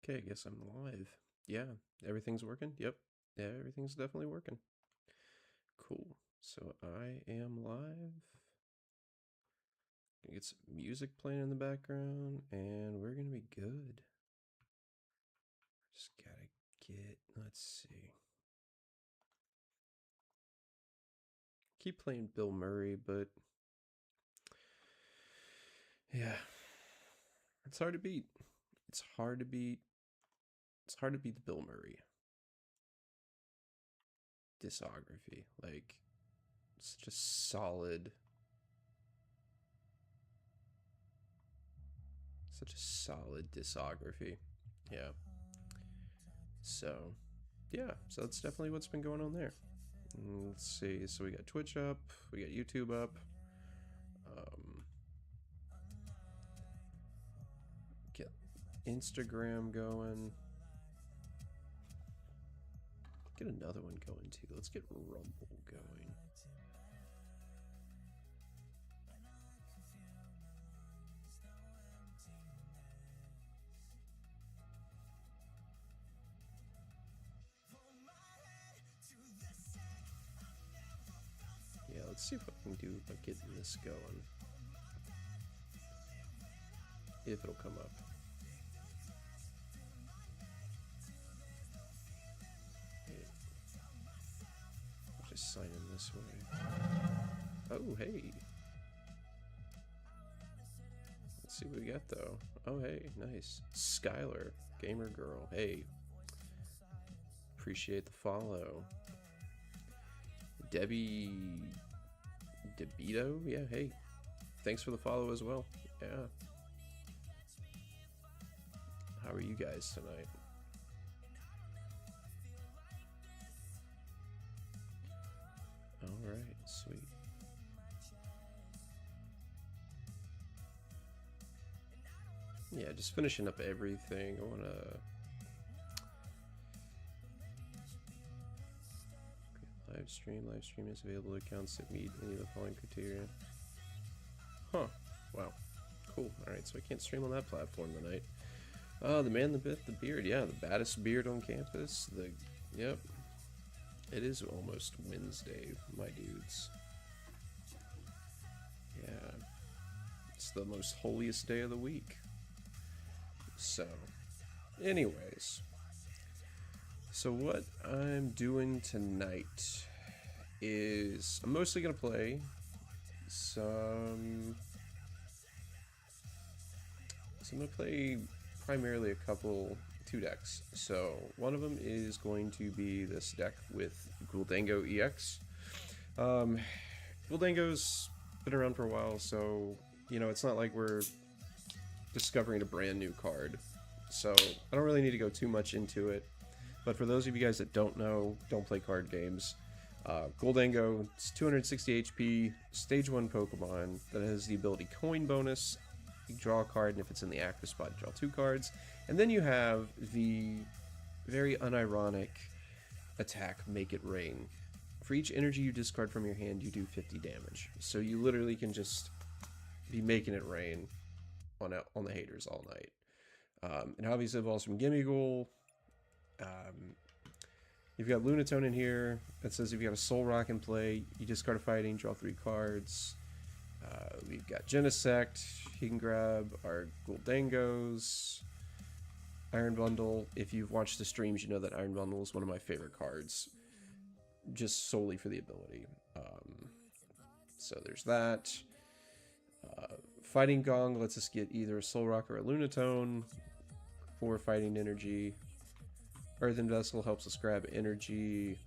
Okay, I guess I'm live. Yeah, everything's working? Yep. Yeah, everything's definitely working. Cool. So I am live. Gonna get some music playing in the background, and we're gonna be good. Just gotta get, let's see. Keep playing Bill Murray, but yeah, it's hard to beat. It's hard to beat. It's hard to beat the Bill Murray discography. Like, it's just solid. Such a solid discography. Yeah. So, yeah, so that's definitely what's been going on there. Let's see. So we got Twitch up, we got YouTube up. Get Instagram going. Get another one going too. Let's get Rumble going. Yeah, let's see what we can do about getting this going. If it'll come up. I'll just sign in this way. Oh, hey. Let's see what we got though. Oh, hey, nice. Skylar, gamer girl. Hey. Appreciate the follow. Debbie DeBito? Yeah, hey. Thanks for the follow as well. Yeah. How are you guys tonight? Alright, sweet. Yeah, just finishing up everything. I wanna live stream. Live stream is available to accounts that meet any of the following criteria. Huh. Wow. Cool. Alright, so I can't stream on that platform tonight. The man, the myth, the beard. Yeah, the baddest beard on campus. Yep. It is almost Wednesday, my dudes. Yeah. It's the most holiest day of the week. So, anyways. So what I'm doing tonight is I'm mostly going to play some... So I'm going to play primarily two decks. So one of them is going to be this deck with Dengo EX. Dengo's been around for a while, so you know it's not like we're discovering a brand new card. So I don't really need to go too much into it. But for those of you guys that don't know, don't play card games, Dengo, it's 260 HP, stage 1 Pokemon that has the ability coin bonus. You draw a card, and if it's in the active spot, you draw 2 cards. And then you have the very unironic attack, Make It Rain. For each energy you discard from your hand, you do 50 damage. So you literally can just be making it rain on the haters all night. It obviously evolves from Gimmighoul. You've got Lunatone in here. That says if you got a Soul Rock in play, you discard a fighting, draw 3 cards. We've got Genesect. He can grab our Dengos. Iron Bundle. If you've watched the streams, you know that Iron Bundle is one of my favorite cards, just solely for the ability. So there's that. Fighting Gong lets us get either a Soul Rock or a Lunatone for fighting energy. Earthen Vessel helps us grab energy.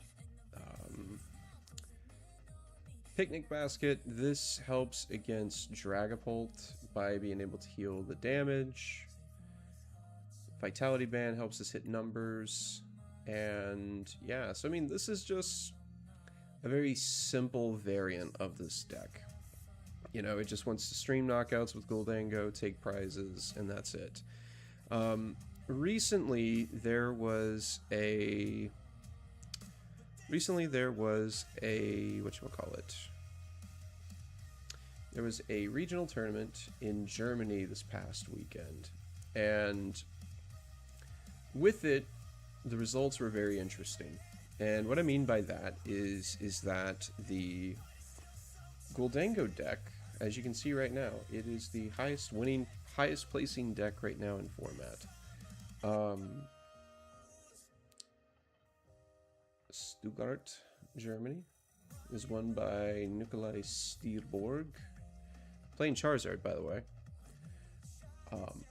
Picnic Basket, this helps against Dragapult by being able to heal the damage. Vitality Band helps us hit numbers. And yeah, so I mean, this is just a very simple variant of this deck. You know, it just wants to stream knockouts with Gholdengo, take prizes, and that's it. Recently there was a whatchamacallit. There was a regional tournament in Germany this past weekend, and with it, the results were very interesting. And what I mean by that is that the Dengo deck, as you can see right now, it is the highest placing deck right now in format. Stuttgart, Germany, is won by Nikolai Stierborg. Playing Charizard, by the way.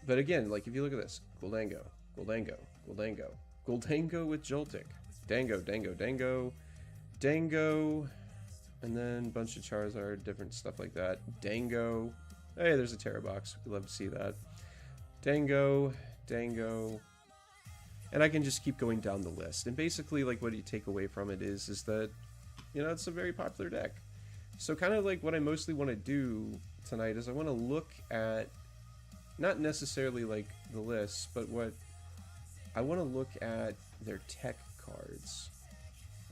But again, like if you look at this, Gholdengo, Gholdengo, Gholdengo, Gholdengo with Joltik, Dango, Dango, Dango, Dango, and then a bunch of Charizard, different stuff like that. Dengo. Hey, there's a Terra box. We'd love to see that. Dengo, Dango. And I can just keep going down the list. And basically, like, what you take away from it is that, you know, it's a very popular deck. So kind of like what I mostly want to do tonight is I want to look at, not necessarily like the list, but what I want to look at their tech cards.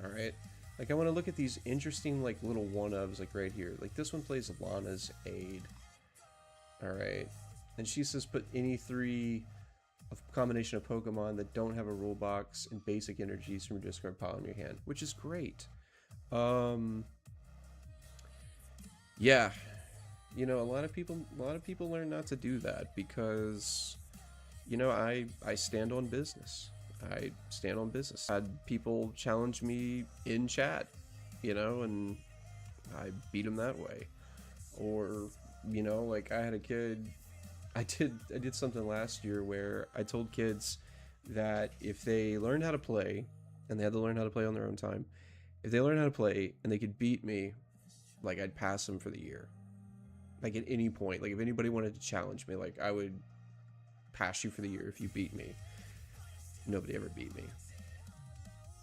Alright? Like, I want to look at these interesting, like, little one-ofs, like, right here. Like, this one plays Lana's Aid. Alright. And she says put any three combination of Pokemon that don't have a rule box and basic energies from your discard pile in your hand, which is great. Yeah. You know, a lot of people learn not to do that because, you know, I stand on business. I stand on business. I had people challenge me in chat, you know, and I beat them that way. Or, you know, like I had a kid, I did something last year where I told kids that if they learned how to play, and they had to learn how to play on their own time, if they learned how to play and they could beat me, like I'd pass them for the year. Like at any point, like if anybody wanted to challenge me, like I would pass you for the year if you beat me. Nobody ever beat me.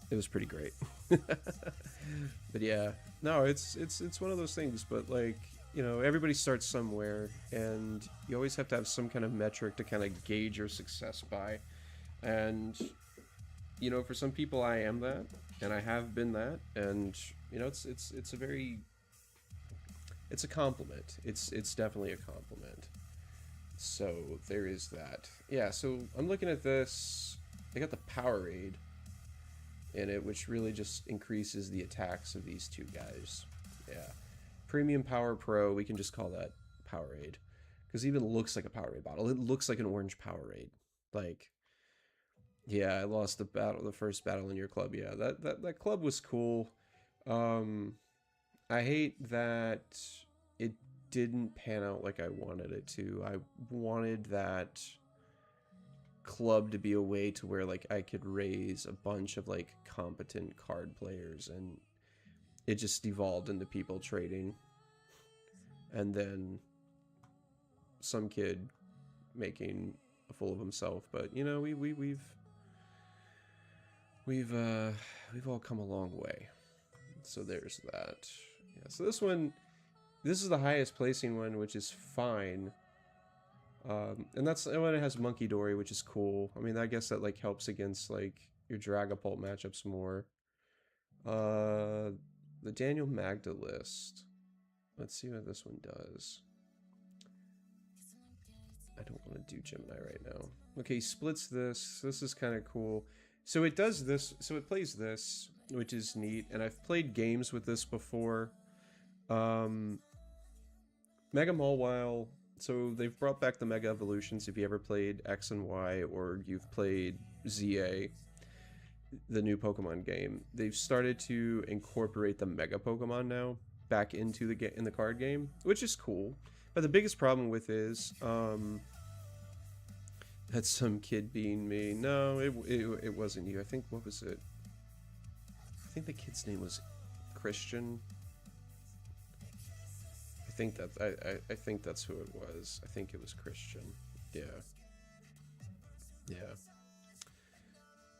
It was pretty great. But yeah, no, it's one of those things, but like, you know, everybody starts somewhere and you always have to have some kind of metric to kind of gauge your success by. And, you know, for some people I am that, and I have been that, and, you know, it's a very, it's a compliment. It's definitely a compliment. So there is that. Yeah, so I'm looking at this. They got the Powerade in it, which really just increases the attacks of these two guys. Yeah. Premium Power Pro, we can just call that Powerade. Because it even looks like a Powerade bottle. It looks like an orange Powerade. Like, yeah, I lost the first battle in your club. Yeah, that club was cool. I hate that it didn't pan out like I wanted it to. I wanted that club to be a way to where like I could raise a bunch of like competent card players, and it just devolved into people trading, and then some kid making a fool of himself. But you know, we've all come a long way. So there's that. Yeah, so this is the highest placing one, which is fine. And that's when it has Monkey Dory, which is cool. I mean, I guess that like helps against like your Dragapult matchups more. The Daniel Magda list. Let's see what this one does. I don't want to do Gemini right now. Okay, splits this. This is kind of cool. So it does this. So it plays this, which is neat. And I've played games with this before. Mega Mawile. So they've brought back the Mega Evolutions. If you ever played X and Y, or you've played ZA, the new Pokemon game, they've started to incorporate the Mega Pokemon now back into the card game, which is cool. But the biggest problem with is that's some kid being me. No, it wasn't you. I think, what was it? I think the kid's name was Christian. I think that's who it was. I think it was Christian. Yeah. Yeah.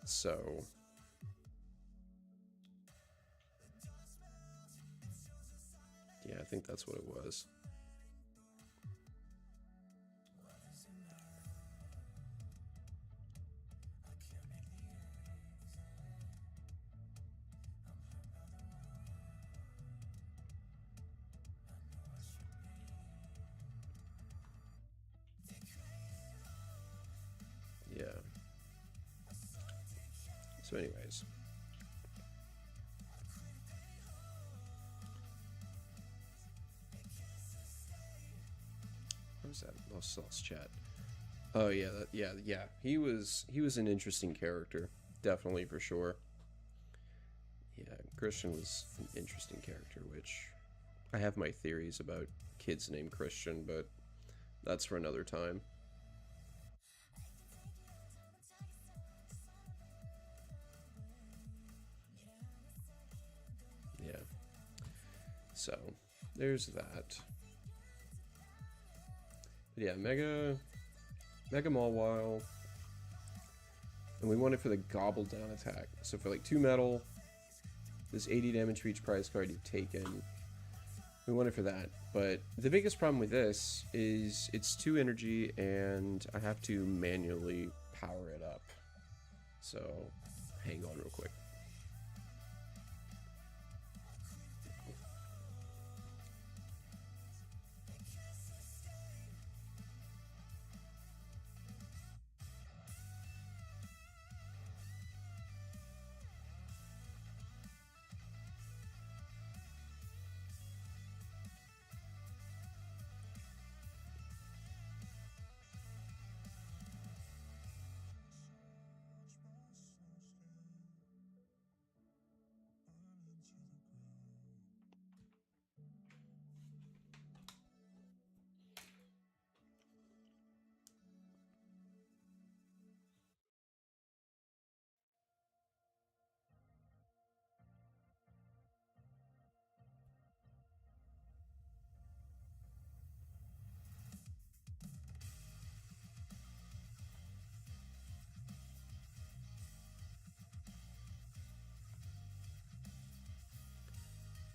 So yeah, I think that's what it was. Yeah. So anyways. What was that? Lost chat. Oh yeah, yeah. He was an interesting character, definitely for sure. Yeah, Christian was an interesting character, which I have my theories about kids named Christian, but that's for another time. Yeah. So, there's that. But yeah, Mega Mawile. And we want it for the Gobble Down attack. So for like 2 metal, this 80 damage for each prize card you've taken. We want it for that. But the biggest problem with this is it's 2 energy and I have to manually power it up. So hang on real quick.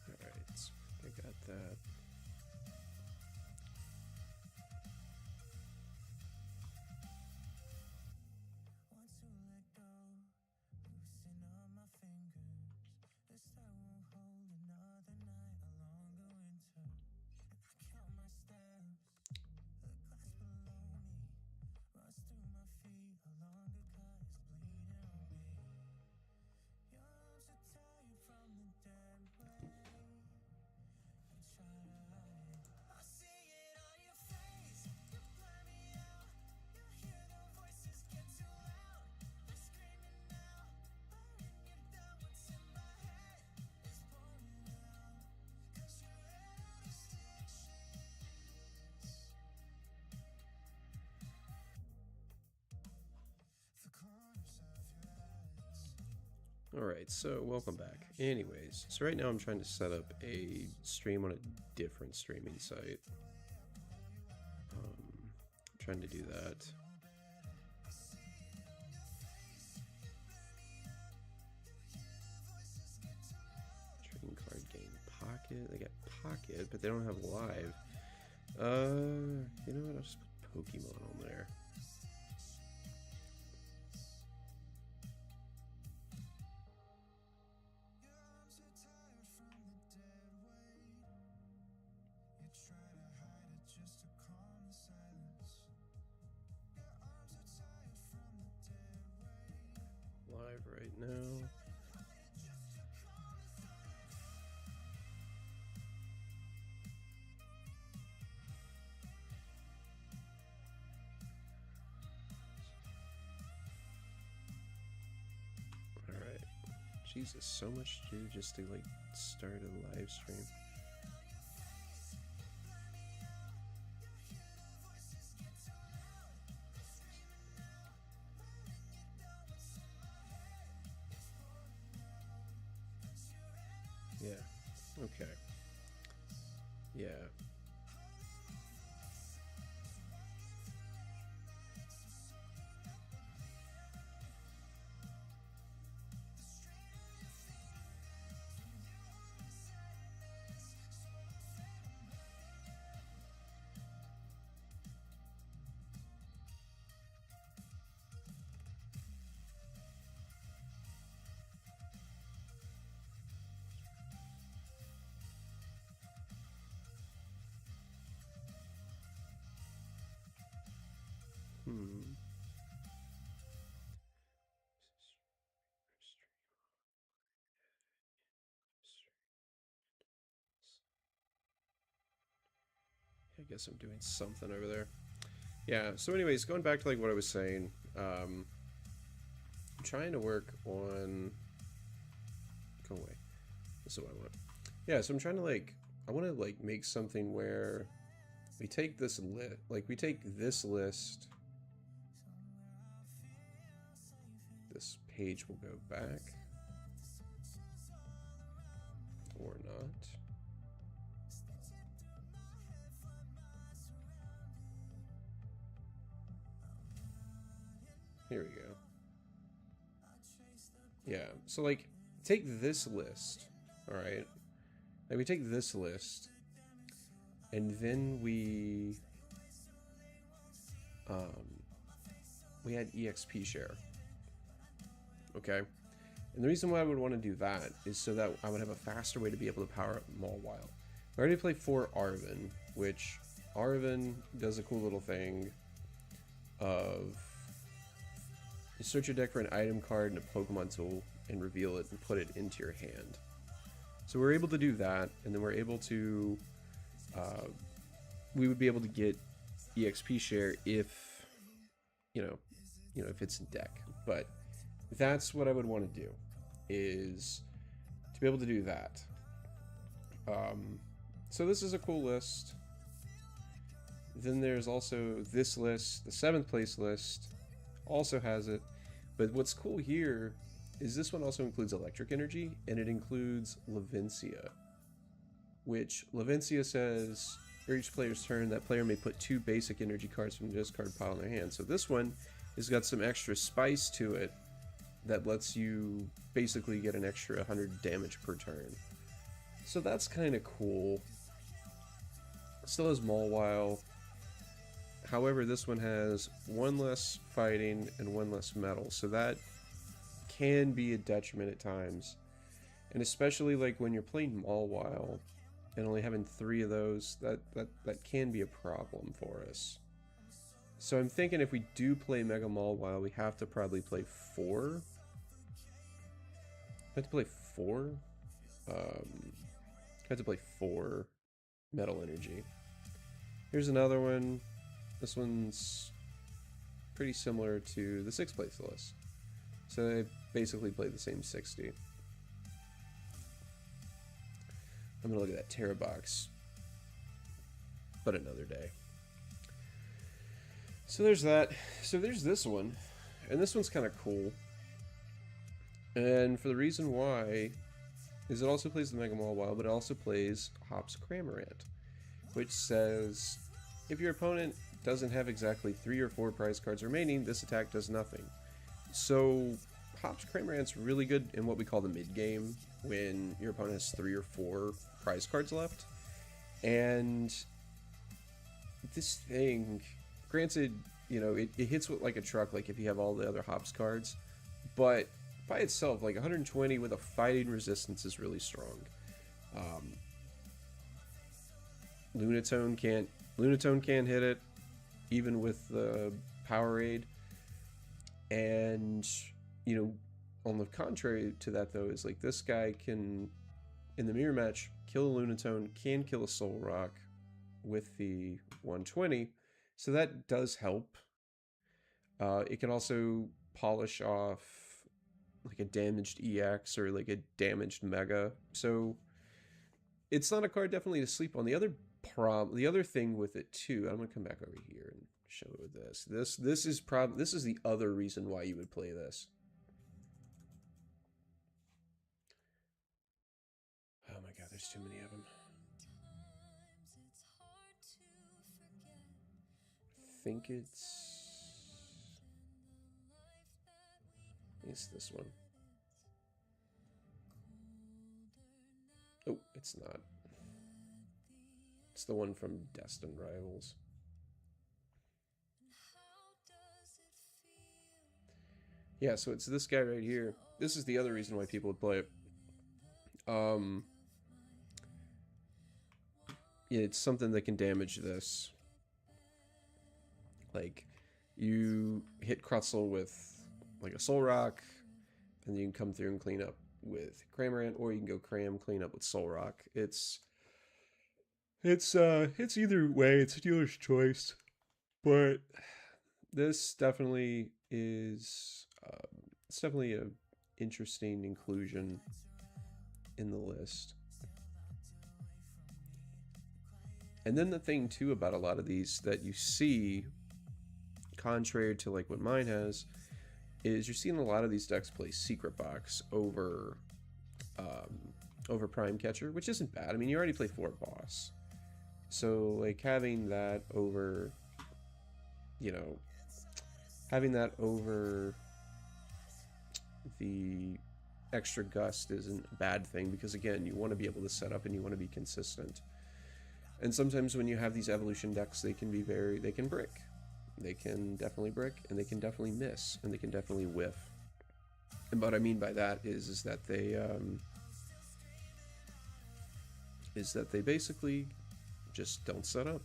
Alright, I got that. Alright, so welcome back. Anyways, so right now I'm trying to set up a stream on a different streaming site. Trying to do that. Trading card game Pocket. They got Pocket, but they don't have Live. You know what? I'll just put Pokemon on there. Live right now. Alright. Jesus, so much to do just to like start a live stream. Yeah. Okay. Yeah. guess I'm doing something over there. Yeah, so anyways, going back to like what I was saying, I'm trying to work on... Go away. This is what I want. Yeah, so I'm trying to like... I want to like make something where we take this list... Like, we take this list... This page will go back. Or not. Here we go. Yeah, so like, take this list, alright? Like, we take this list, and then we add EXP share. Okay? And the reason why I would want to do that is so that I would have a faster way to be able to power up Mawile. I already played 4 Arven, which Arven does a cool little thing of you search your deck for an item card and a Pokemon tool and reveal it and put it into your hand. So we're able to do that, and then we're able to we would be able to get EXP share if you know if it's in deck. But that's what I would want to do, is to be able to do that. So this is a cool list. Then there's also this list, the 7th place list also has it. But what's cool here is this one also includes electric energy, and it includes Levincia, which Levincia says for each player's turn, that player may put 2 basic energy cards from the discard pile in their hand. So this one has got some extra spice to it that lets you basically get an extra 100 damage per turn. So that's kind of cool. Still has Mawile. However, this one has 1 less fighting and 1 less metal, so that can be a detriment at times. And especially like when you're playing Mawile and only having 3 of those, that can be a problem for us. So I'm thinking if we do play Mega Mawile, we have to probably play 4. I have to play 4. I have to play 4 Metal Energy. Here's another one. This one's pretty similar to the 6th place list. So they basically play the same 60. I'm gonna look at that Terra box, but another day. So there's that. So there's this one, and this one's kind of cool. And for the reason why is it also plays the Mega Mawile, but it also plays Hops Cramorant, which says if your opponent doesn't have exactly 3 or 4 prize cards remaining, this attack does nothing. So Hops Cramorant's really good in what we call the mid game, when your opponent has 3 or 4 prize cards left. And this thing, granted, you know, it hits with like a truck, like if you have all the other Hops cards, but by itself, like 120 with a fighting resistance is really strong. Lunatone can't hit it, even with the Powerade. And, you know, on the contrary to that, though, is like this guy can, in the mirror match, kill a Lunatone, can kill a Soul Rock with the 120. So that does help. It can also polish off like a damaged EX or like a damaged Mega. So it's not a card definitely to sleep on. The other thing with it too, I'm gonna come back over here and show it this. This is the other reason why you would play this. Oh my god, there's too many of them. I think it's this one. Oh, it's not. It's the one from Destined Rivals. Yeah, so it's this guy right here. This is the other reason why people would play it. Yeah, it's something that can damage this. Like, you hit Crutzel with like a Soul Rock, and you can come through and clean up with Cramorant, or you can go Cram, clean up with Soul Rock. It's It's either way, it's dealer's choice. But this definitely is it's definitely a interesting inclusion in the list. And then the thing too about a lot of these that you see, contrary to like what mine has, is you're seeing a lot of these decks play Secret Box um, over Prime Catcher, which isn't bad. I mean, you already play 4 boss, so like you know, having that over the extra gust isn't a bad thing because again, you want to be able to set up and you want to be consistent. And sometimes when you have these evolution decks, they can brick. They can definitely brick, and they can definitely miss, and they can definitely whiff. And what I mean by that is that they basically just don't set up.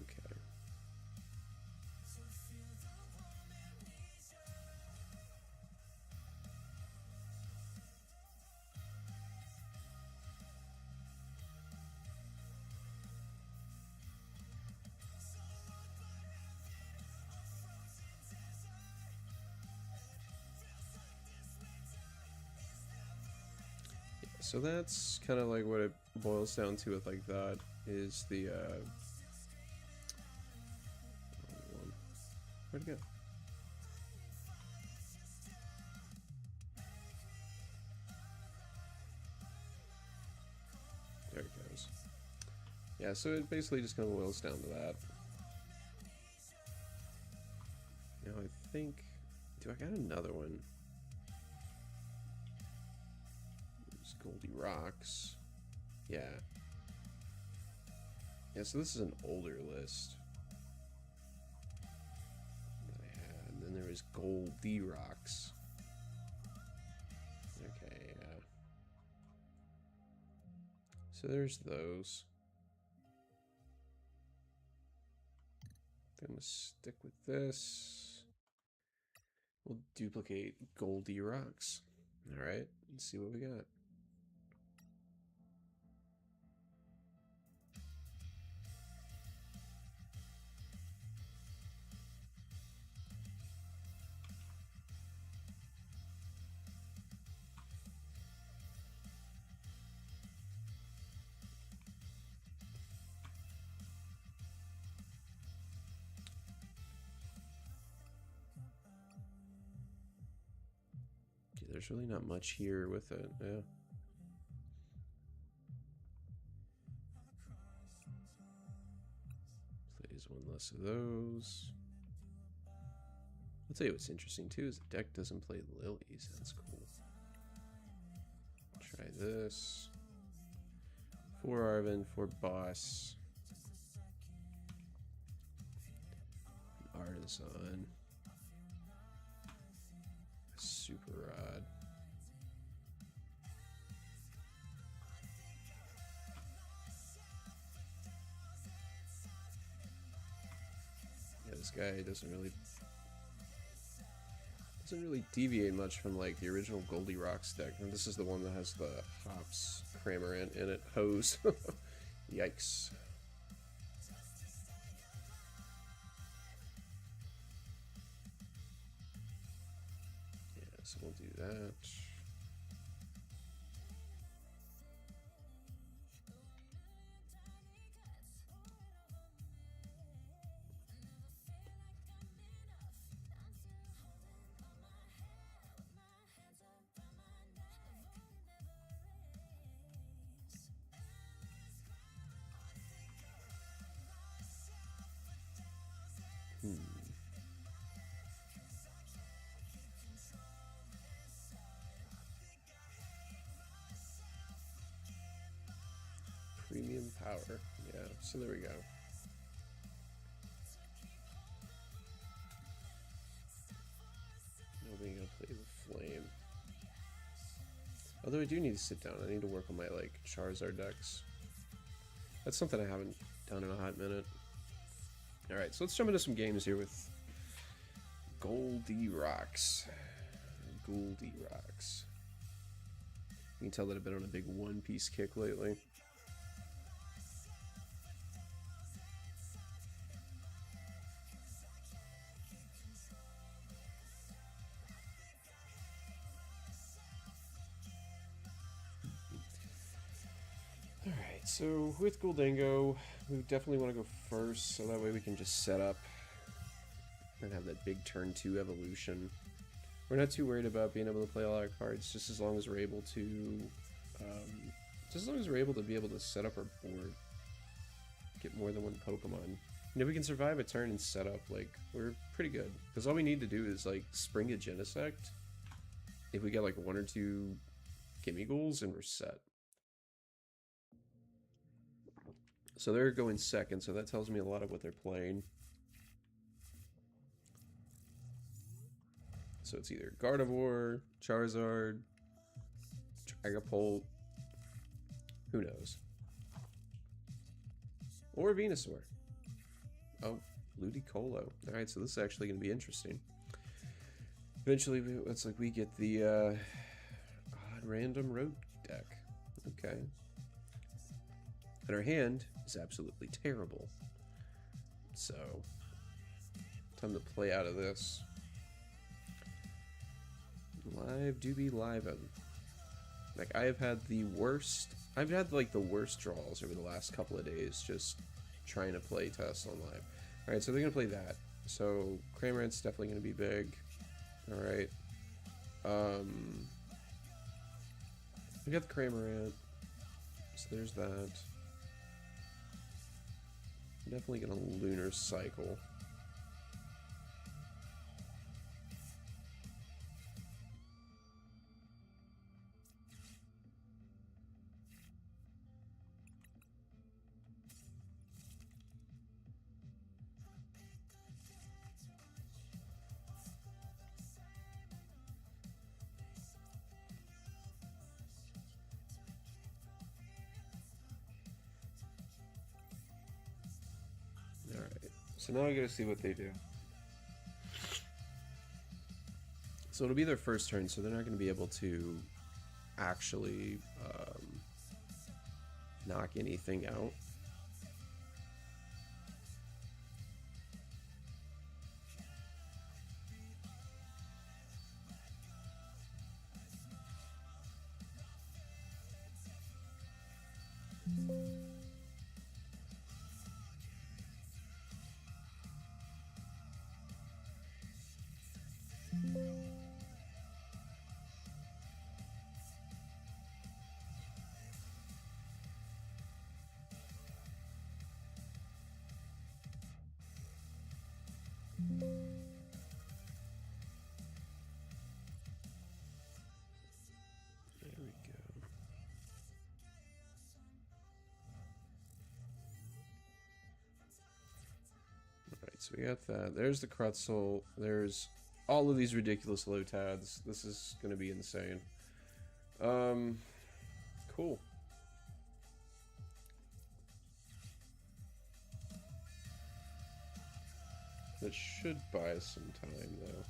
Okay. So that's kind of like what it boils down to with like that is the where'd it go? There it goes. Yeah, so it basically just kind of boils down to that. Now I think, do I got another one? There's Goldie Rocks. Yeah. Yeah, so this is an older list that I had. And then there was Goldie Rocks. Okay, yeah. So there's those. I'm gonna stick with this. We'll duplicate Goldie Rocks. Alright, let's see what we got. There's really not much here with it, yeah. Plays one less of those. I'll tell you what's interesting too is the deck doesn't play lilies. That's cool. Try this. 4 Arvin, 4 Boss. Artisan. Super Rod. Yeah, this guy doesn't really deviate much from like the original Goldie Rocks deck. And this is the one that has the hops Cramorant in it. Hose. Yikes. Yeah, so we'll do that. power. Yeah, so there we go. Nobody gonna play the flame. Although I do need to sit down. I need to work on my, like, Charizard decks. That's something I haven't done in a hot minute. Alright, so let's jump into some games here with Goldie Rocks. Goldie Rocks. You can tell that I've been on a big One Piece kick lately. Alright, so with Dengo, we definitely want to go first, so that way we can just set up and have that big turn 2 evolution. We're not too worried about being able to play a lot of cards, just as long as we're able to, be able to set up our board, get more than one Pokemon. And if we can survive a turn and set up, like, we're pretty good. Because all we need to do is, like, spring a Genesect. If we get, like, 1 or 2 Gimme Ghouls, and we're set. So they're going second, so that tells me a lot of what they're playing. So it's either Gardevoir, Charizard, Dragapult, who knows? Or Venusaur. Oh, Ludicolo. Alright, so this is actually going to be interesting. Eventually, it's like we get the odd random road deck. Okay. And our hand is absolutely terrible. So, time to play out of this. Live do be livin'. Like, I have had the worst... I've had, like, the worst draws over the last couple of days just trying to play test on live. Alright, so they're going to play that. So, Cramorant's definitely going to be big. Alright. We got the Cramorant. So there's that. I'm definitely going to Lunar Cycle. So now I gotta see what they do. So it'll be their first turn, so they're not gonna be able to actually knock anything out. There we go. Alright, so we got that. There's the Crutzel. There's all of these ridiculous Lotads. This is going to be insane. Cool. That should buy us some time, though.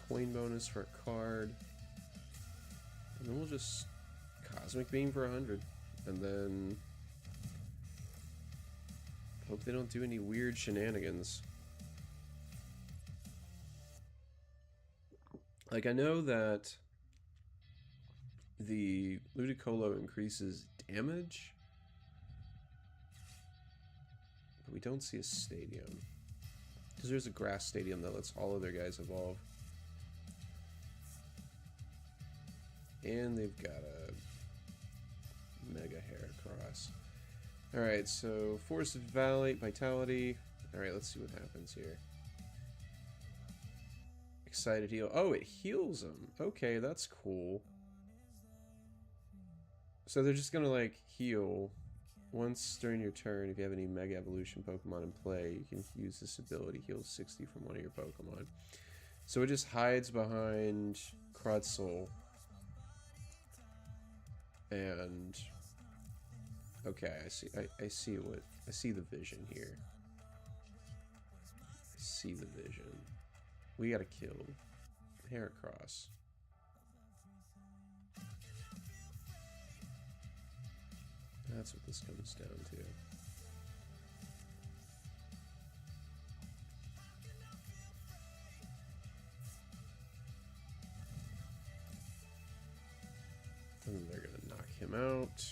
Coin bonus for a card. And then we'll just Cosmic Beam for 100. And then hope they don't do any weird shenanigans. Like, I know that the Ludicolo increases damage, but we don't see a stadium. Because there's a grass stadium that lets all of their guys evolve. And they've got a Mega Heracross. Alright, so Force Vitality. Alright, let's see what happens here. Excited Heal. Oh, it heals them. Okay, that's cool. So they're just gonna, like, heal. Once during your turn, if you have any Mega Evolution Pokemon in play, you can use this ability, heal 60 from one of your Pokemon. So it just hides behind Crudsoul. And okay, I see I see the vision here. I see the vision. We gotta kill Heracross. That's what this comes down to. And they're gonna knock him out.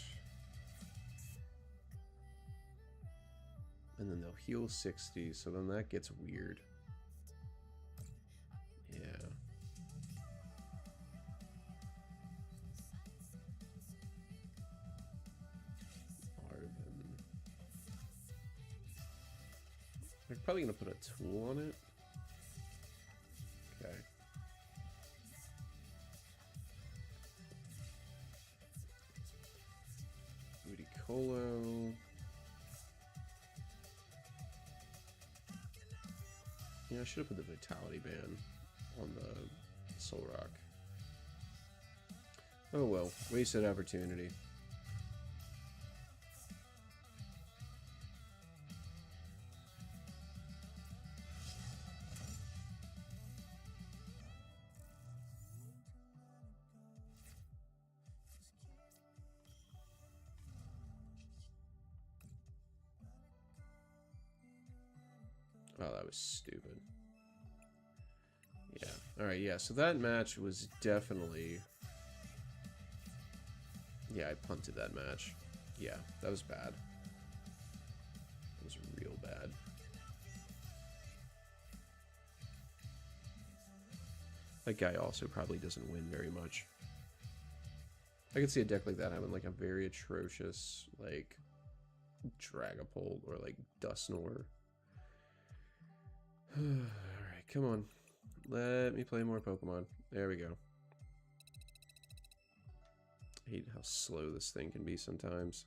And then they'll heal 60, so then that gets weird. Yeah. Arvin. They're probably gonna put a tool on it. Okay. Ludicolo. Yeah, I should have put the Vitality Band on the Soul Rock. Oh well, wasted opportunity. Oh, that was stupid. Yeah. Alright, yeah, so that match was definitely... Yeah, I punted that match. Yeah, that was bad. It was real bad. That guy also probably doesn't win very much. I could see a deck like that having like a very atrocious, like, Dragapult or like Dusknoir. Alright, come on. Let me play more Pokemon. There we go. I hate how slow this thing can be sometimes.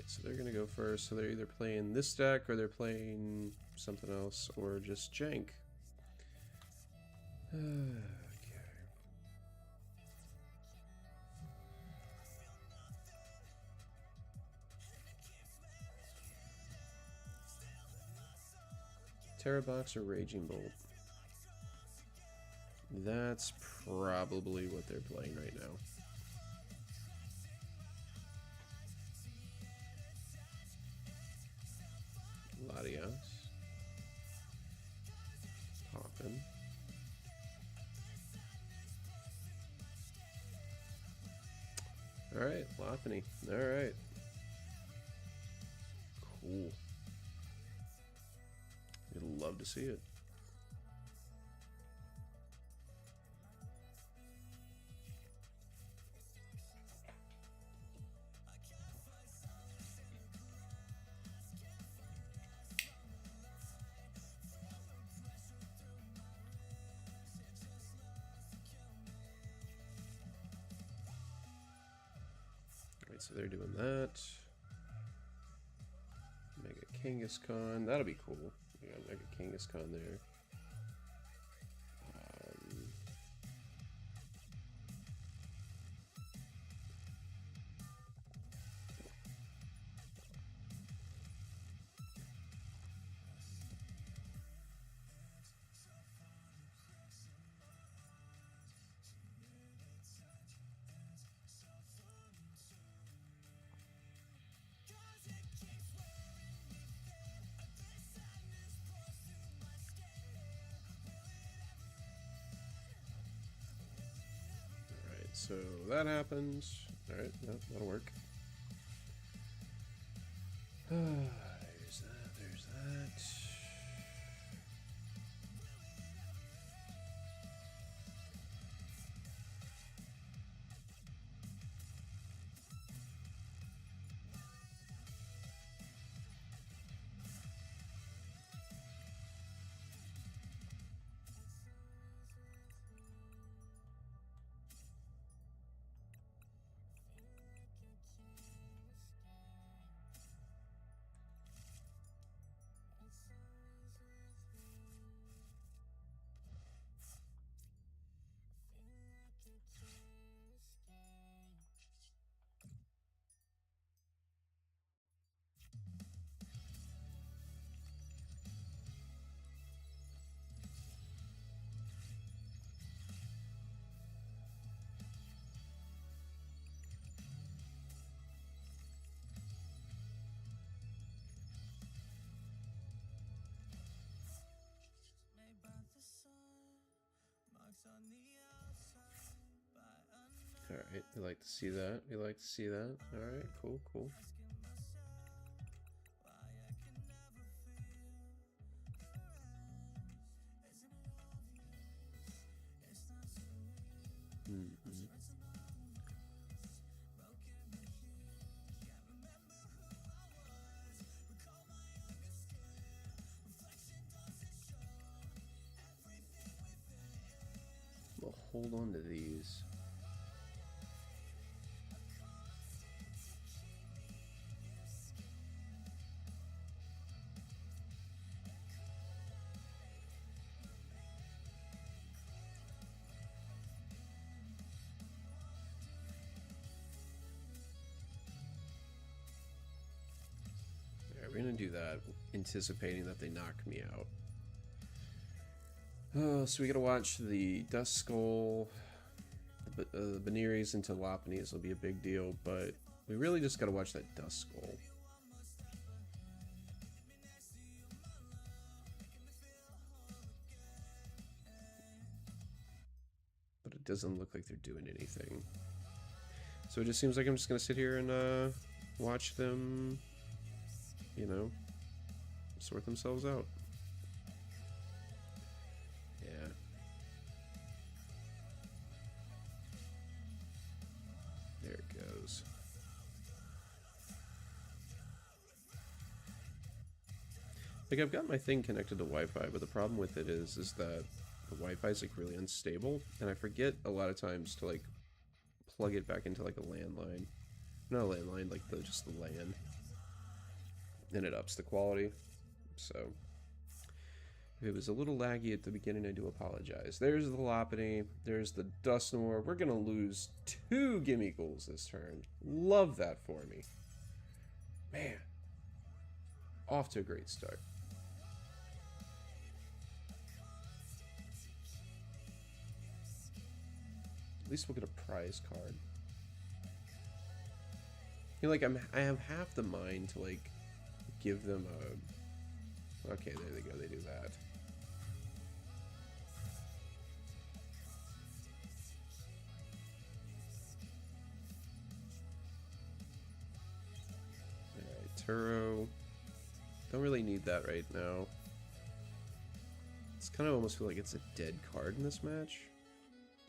So they're gonna go first. So they're either playing this deck or they're playing something else or just jank. Okay. Terra Box or Raging Bolt? That's probably what they're playing right now. Latias. Poppin'. Alright, Lopunny. Alright. Cool. You'd love to see it. Alright, so they're doing that. Mega KangasKones. That'll be cool. We got Mega KangasKones there. So that happens. Alright, no, that'll work. There's that, there's that. Alright, we like to see that. We like to see that. Alright, cool, cool. We'll hold on to these. We're gonna do that, anticipating that they knock me out. Oh, so we gotta watch the Dust Skull, the Veneries into Lopunnies will be a big deal, but we really just gotta watch that Dust Skull. But it doesn't look like they're doing anything. So it just seems like I'm just gonna sit here and watch them, you know, sort themselves out. Yeah. There it goes. Like, I've got my thing connected to Wi-Fi, but the problem with it is that the Wi-Fi is like really unstable, and I forget a lot of times to like plug it back into like a landline. Not a landline, like just the LAN. And it ups the quality. So if it was a little laggy at the beginning, I do apologize. There's the Lopunny, there's the Dusknoir. We're gonna lose 2 Gimmigholes this turn. Love that for me. Man. Off to a great start. At least we'll get a prize card. You know, like I have half the mind to like give them a. Okay, there they go. They do that. All right, Turo. Don't really need that right now. It's kind of almost feel like it's a dead card in this match.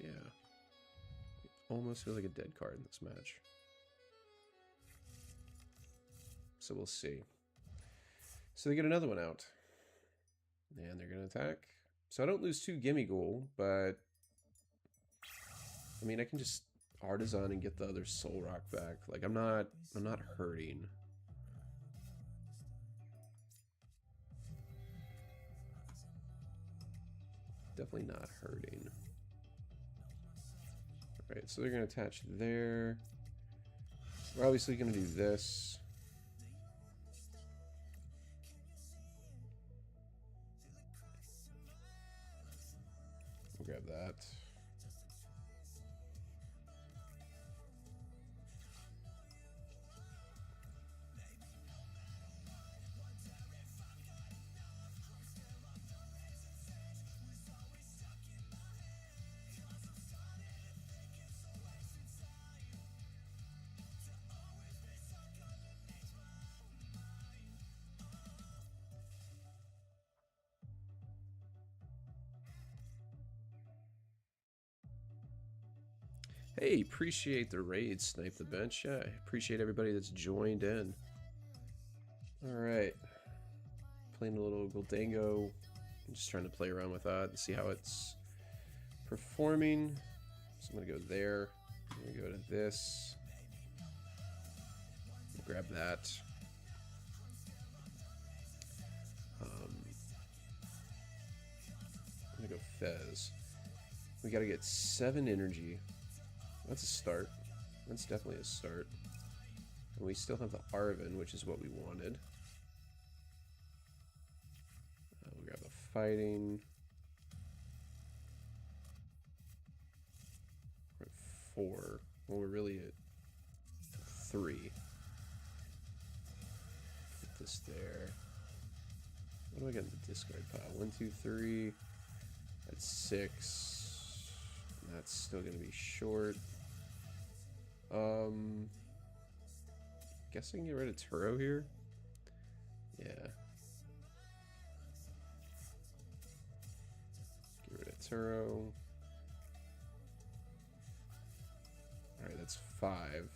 Yeah. Almost feels like a dead card in this match. So we'll see. So they get another one out. And they're going to attack. So I don't lose 2 Gimmighoul, but I mean, I can just Artisan and get the other Soul Rock back. Like, I'm not hurting. Definitely not hurting. Alright, so they're going to attach there. We're obviously going to do this. We'll grab that. Hey, appreciate the raid, Snipe the Bench. Yeah, appreciate everybody that's joined in. Alright. Playing a little Dengo. I'm just trying to play around with that and see how it's performing. So I'm going to go there. I'm going to go to this. Grab that. I'm going to go Fez. We got to get 7 energy. That's a start. That's definitely a start. And we still have the Arvin, which is what we wanted. We'll grab the fighting. We're at 4. Well, we're really at 3. Put this there. What do I got in the discard pile? 1, 2, 3. That's 6. And that's still going to be short. Guess I can get rid of Turo here. Yeah. Get rid of Turo. Alright, that's 5.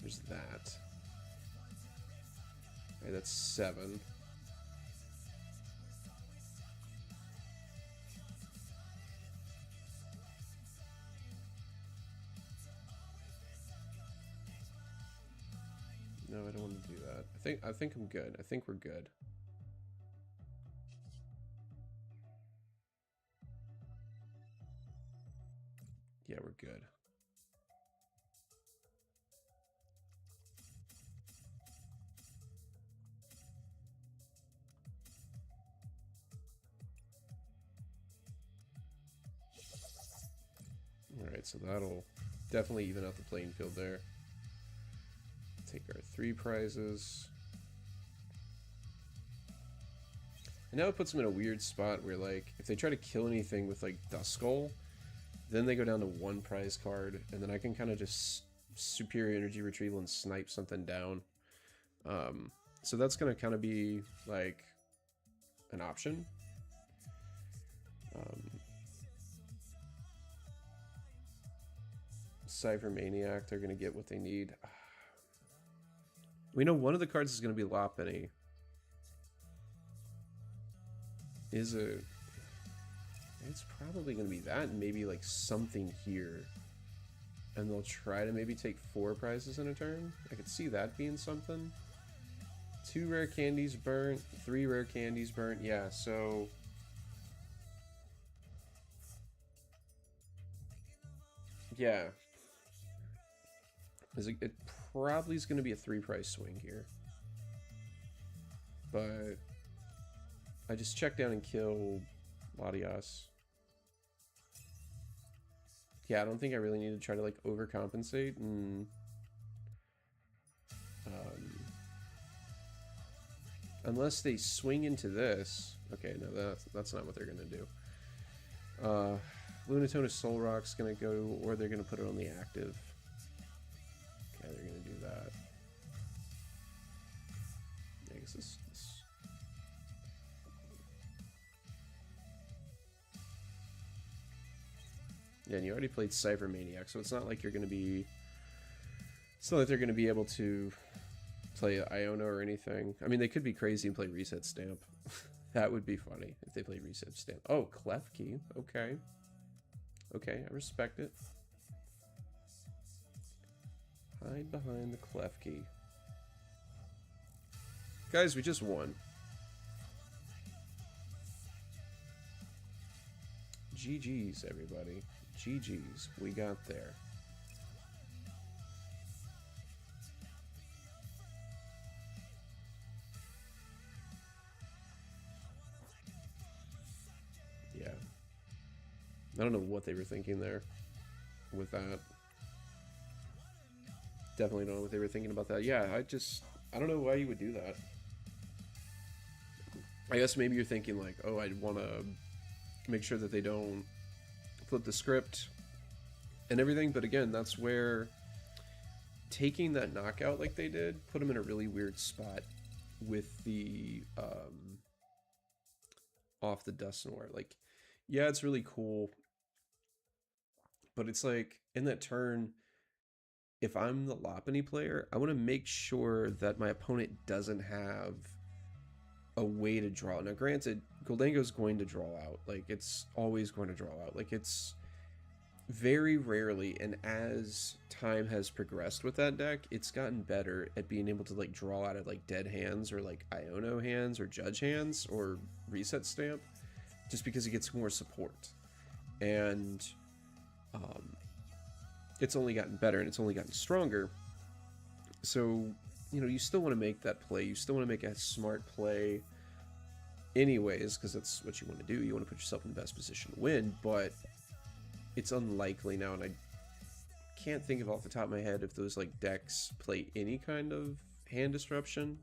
There's that. Okay, that's 7. No, I don't want to do that. I think I'm good. I think we're good. Yeah, we're good. Alright, so that'll definitely even out the playing field there. Take our 3 prizes. And now it puts them in a weird spot where, like, if they try to kill anything with, like, Duskull, then they go down to 1 prize card, and then I can kind of just superior energy retrieval and snipe something down. So that's going to kind of be, like, an option. Cypher Maniac, they're going to get what they need. We know one of the cards is going to be Lopunny. Is it? It's probably going to be that, and maybe like something here. And they'll try to maybe take 4 prizes in a turn. I could see that being something. 2 rare candies burnt, 3 rare candies burnt. Yeah, so... yeah. It probably is going to be a 3 prize swing here. But I just check down and kill Latias. Yeah, I don't think I really need to try to like overcompensate and unless they swing into this. Okay, no, that's not what they're gonna do. Lunatone Soul Rock's gonna go, or they're gonna put it on the active. Okay, they're gonna do that. I guess this. Yeah, and you already played Cypher Maniac, so it's not like you're gonna be. It's not like they're gonna be able to play Iona or anything. I mean, they could be crazy and play Reset Stamp. That would be funny if they played Reset Stamp. Oh, Klefki. Okay. Okay, I respect it. Hide behind the Klefki. Guys, we just won. GG's, everybody. GG's. We got there. Yeah. I don't know what they were thinking there with that. Definitely don't know what they were thinking about that. Yeah, I don't know why you would do that. I guess maybe you're thinking like, oh, I'd want to make sure that they don't flip the script and everything. But again, that's where taking that knockout like they did put them in a really weird spot with the off the Dust Noir. Like, yeah, it's really cool, but it's like in that turn, if I'm the Lopunny player, I want to make sure that my opponent doesn't have a way to draw. Now, granted, Goldango's going to draw out. Like, it's always going to draw out. Like, it's very rarely, and as time has progressed with that deck, it's gotten better at being able to, like, draw out of, like, dead hands or, like, Iono hands or Judge hands or Reset Stamp, just because it gets more support. And it's only gotten better and it's only gotten stronger. So, you know, you still want to make that play. You still want to make a smart play anyways, because that's what you want to do. You want to put yourself in the best position to win, but it's unlikely now, and I can't think of off the top of my head if those like decks play any kind of hand disruption.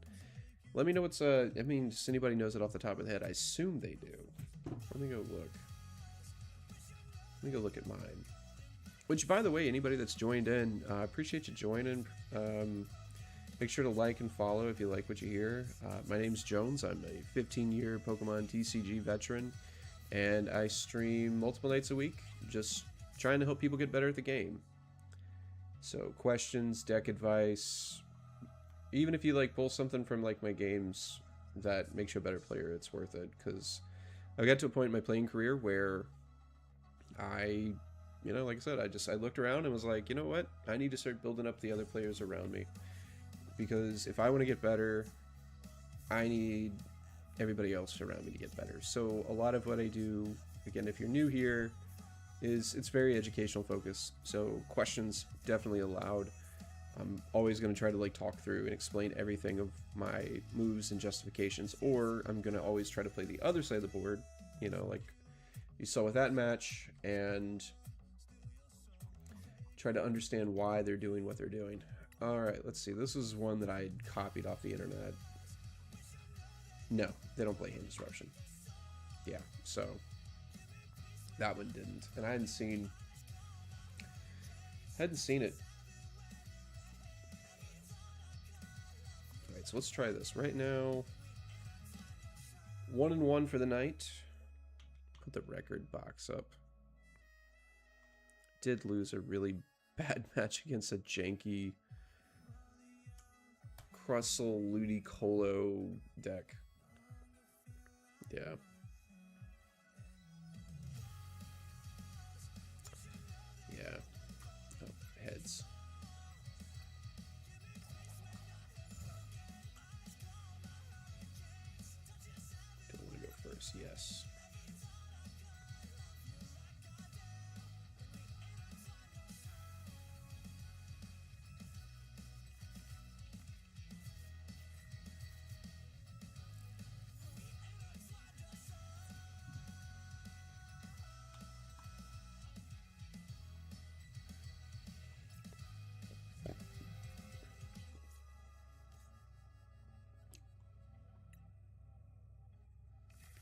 Let me know what's I mean, does anybody knows it off the top of the head? I assume they do. Let me go look. Let me go look at mine. Which, by the way, anybody that's joined in, I appreciate you joining. Make sure to like and follow if you like what you hear. My name's Jones. I'm a 15-year Pokemon TCG veteran, and I stream multiple nights a week, just trying to help people get better at the game. So questions, deck advice, even if you like pull something from like my games that makes you a better player, it's worth it, because I got to a point in my playing career where I, you know, like I said, I looked around and was like, you know what? I need to start building up the other players around me. Because if I want to get better, I need everybody else around me to get better. So a lot of what I do, again, if you're new here, is it's very educational focused. So questions definitely allowed. I'm always going to try to like talk through and explain everything of my moves and justifications, or I'm going to always try to play the other side of the board, you know, like you saw with that match, and try to understand why they're doing what they're doing. Alright, let's see. This is one that I had copied off the internet. No, they don't play hand disruption. Yeah, so that one didn't. And I hadn't seen it. Alright, so let's try this. Right now, 1-1 for the night. Put the record box up. Did lose a really bad match against a janky Crustle Ludicolo deck. Yeah. Yeah. Oh, heads. Don't want to go first. Yes.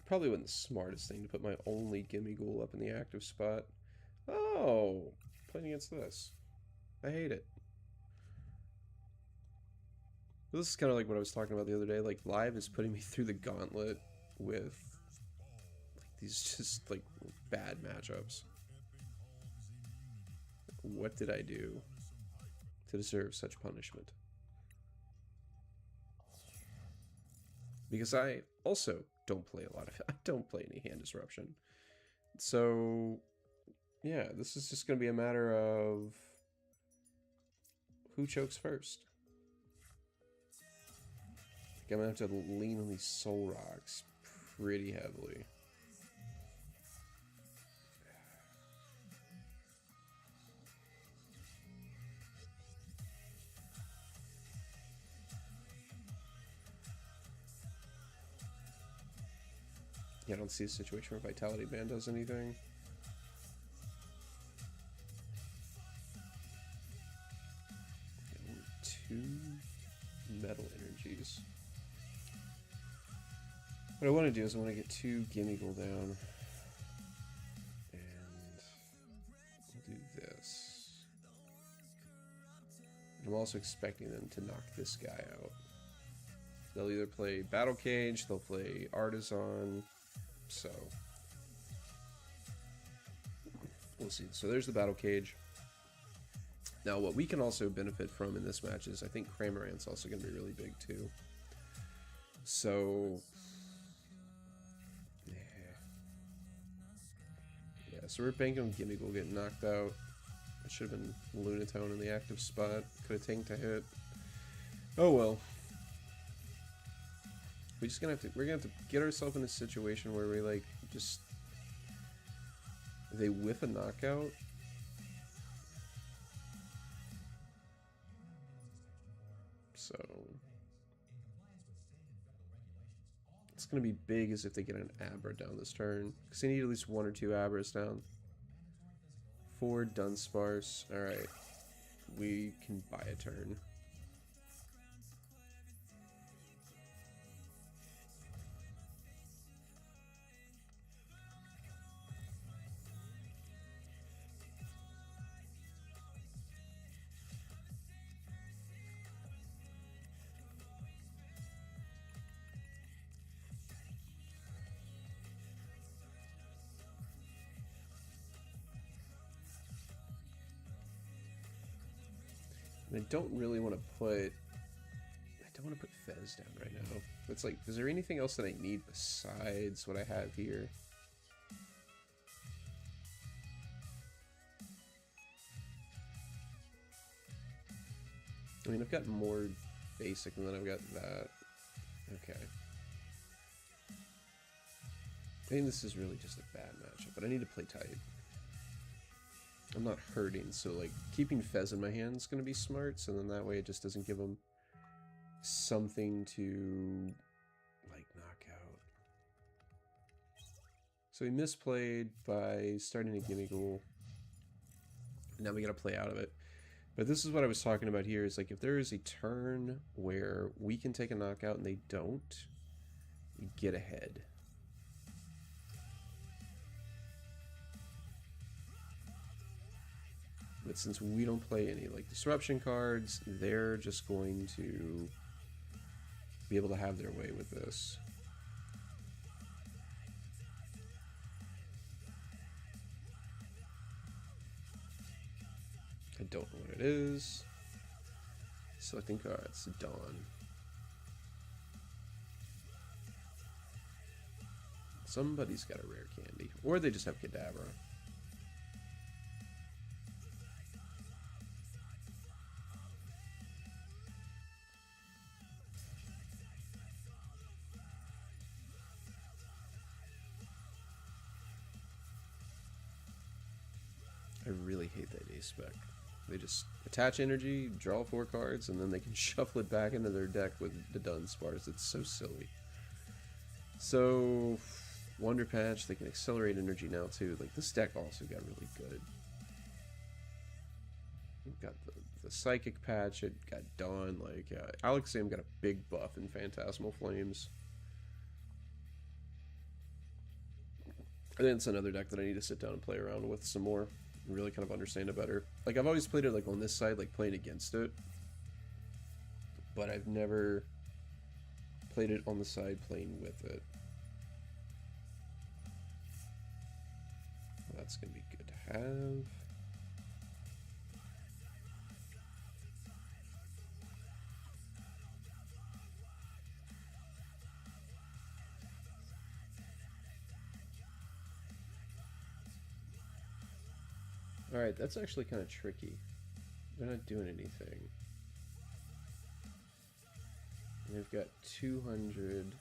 Probably wasn't the smartest thing to put my only Gimme Ghoul up in the active spot. Oh, playing against this. I hate it. This is kind of like what I was talking about the other day. Like, live is putting me through the gauntlet with like these just like bad matchups. What did I do to deserve such punishment? Because I also don't play a lot of it. I don't play any hand disruption. So, yeah, this is just going to be a matter of who chokes first. I'm going to have to lean on these soul rocks pretty heavily. Yeah, I don't see a situation where Vitality Band does anything. Two metal energies. What I want to do is I want to get 2 Gimme Ghoul down. And we'll do this. I'm also expecting them to knock this guy out. They'll either play Battle Cage, they'll play Artisan, so we'll see. So there's the Battle Cage. Now what we can also benefit from in this match is I think Cramorant's also going to be really big too. So yeah, so we're banking on Gimmighoul getting knocked out. It should have been Lunatone in the active spot. Could have tanked a hit. Oh well. We're gonna have to get ourselves in a situation where we like just they whiff a knockout. So it's gonna be big as if they get an Abra down this turn. Because they need at least 1 or 2 Abras down. 4 Dunsparce. Alright. We can buy a turn. And I don't really want to put... I don't want to put Fez down right now. It's like, is there anything else that I need besides what I have here? I mean, I've got more basic and then I've got that. Okay. I think this is really just a bad matchup, but I need to play tight. I'm not hurting, so like keeping Fez in my hand is going to be smart, so then that way it just doesn't give him something to like knock out. So he misplayed by starting a Gimmighoul. Now we got to play out of it. But this is what I was talking about here, is like if there is a turn where we can take a knockout and they don't, we get ahead. But since we don't play any like disruption cards, they're just going to be able to have their way with this. I don't know what it is. Selecting cards. Dawn. Somebody's got a rare candy. Or they just have Kadabra. I really hate that ace spec. They just attach energy, draw 4 cards, and then they can shuffle it back into their deck with the Dunsparce. It's so silly. So, Wonder Patch, they can accelerate energy now too. Like, this deck also got really good. We've got the Psychic Patch, it got Dawn, like, Alexam got a big buff in Phantasmal Flames. I think it's another deck that I need to sit down and play around with some more. Really kind of understand it better. Like, I've always played it like on this side, like playing against it, but I've never played it on the side playing with it. Well, that's gonna be good to have. Alright, that's actually kind of tricky. They're not doing anything. And they've got 200.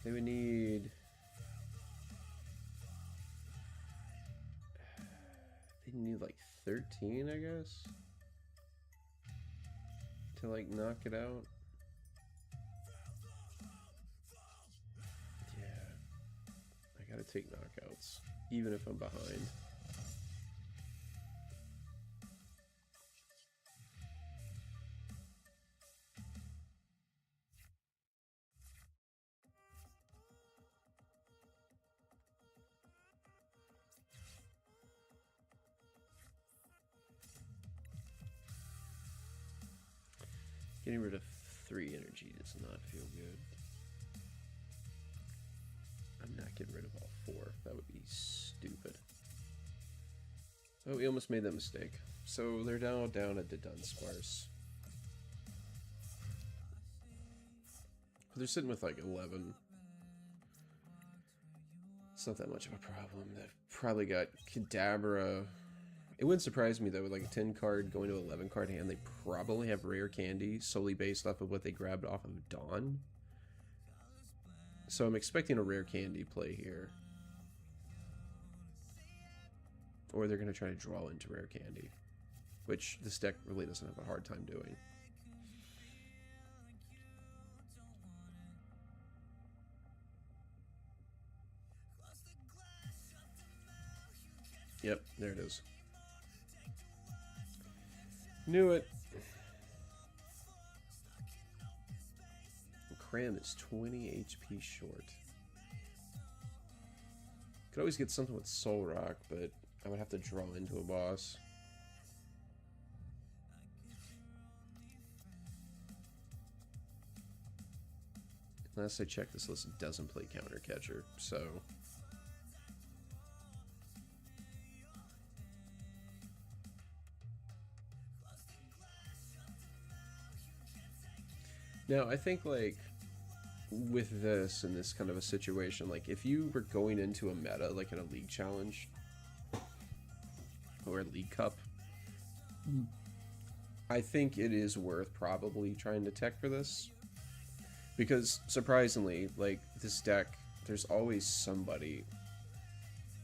They would need... They need like 13, I guess? To like knock it out. Yeah. I gotta take knockouts. Even if I'm behind. Getting rid of 3 energy does not feel good. I'm not getting rid of all 4. That would be stupid. Oh, we almost made that mistake. So they're now down at the Dunsparce. They're sitting with like 11. It's not that much of a problem. They've probably got Kadabra. It wouldn't surprise me though, with like a 10 card going to 11 card hand, they probably have rare candy solely based off of what they grabbed off of Dawn. So I'm expecting a rare candy play here. Or they're going to try to draw into rare candy, which this deck really doesn't have a hard time doing. Yep, there it is. Knew it. Cram is 20 HP short. Could always get something with Soul Rock, but I would have to draw into a boss. Last I checked, this list doesn't play Counter Catcher, so... Now, I think, like, with this, in this kind of a situation, like, if you were going into a meta, like in a League Challenge, or a League Cup, I think it is worth probably trying to tech for this. Because, surprisingly, like, this deck, there's always somebody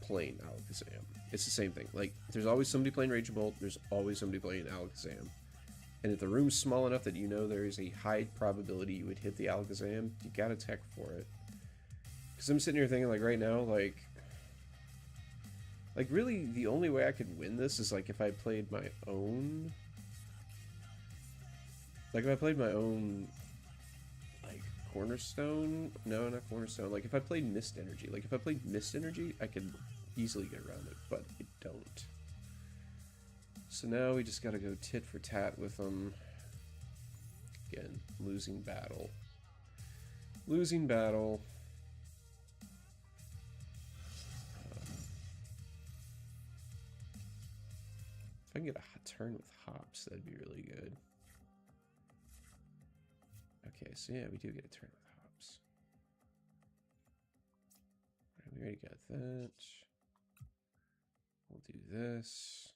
playing Alakazam. It's the same thing. Like, there's always somebody playing Raging Bolt, there's always somebody playing Alakazam. And if the room's small enough that you know there is a high probability you would hit the Alakazam, you gotta tech for it. Because I'm sitting here thinking, like, right now, like, really, the only way I could win this is, like, if I played my own... Like, if I played my own, like, Cornerstone? No, not Cornerstone. Like, if I played Mist Energy. Like, if I played Mist Energy, I could easily get around it, but I don't. So now we just gotta go tit for tat with them. Again, losing battle. Losing battle. If I can get a turn with hops, that'd be really good. Okay, so yeah, we do get a turn with hops. Right, we already got that. We'll do this.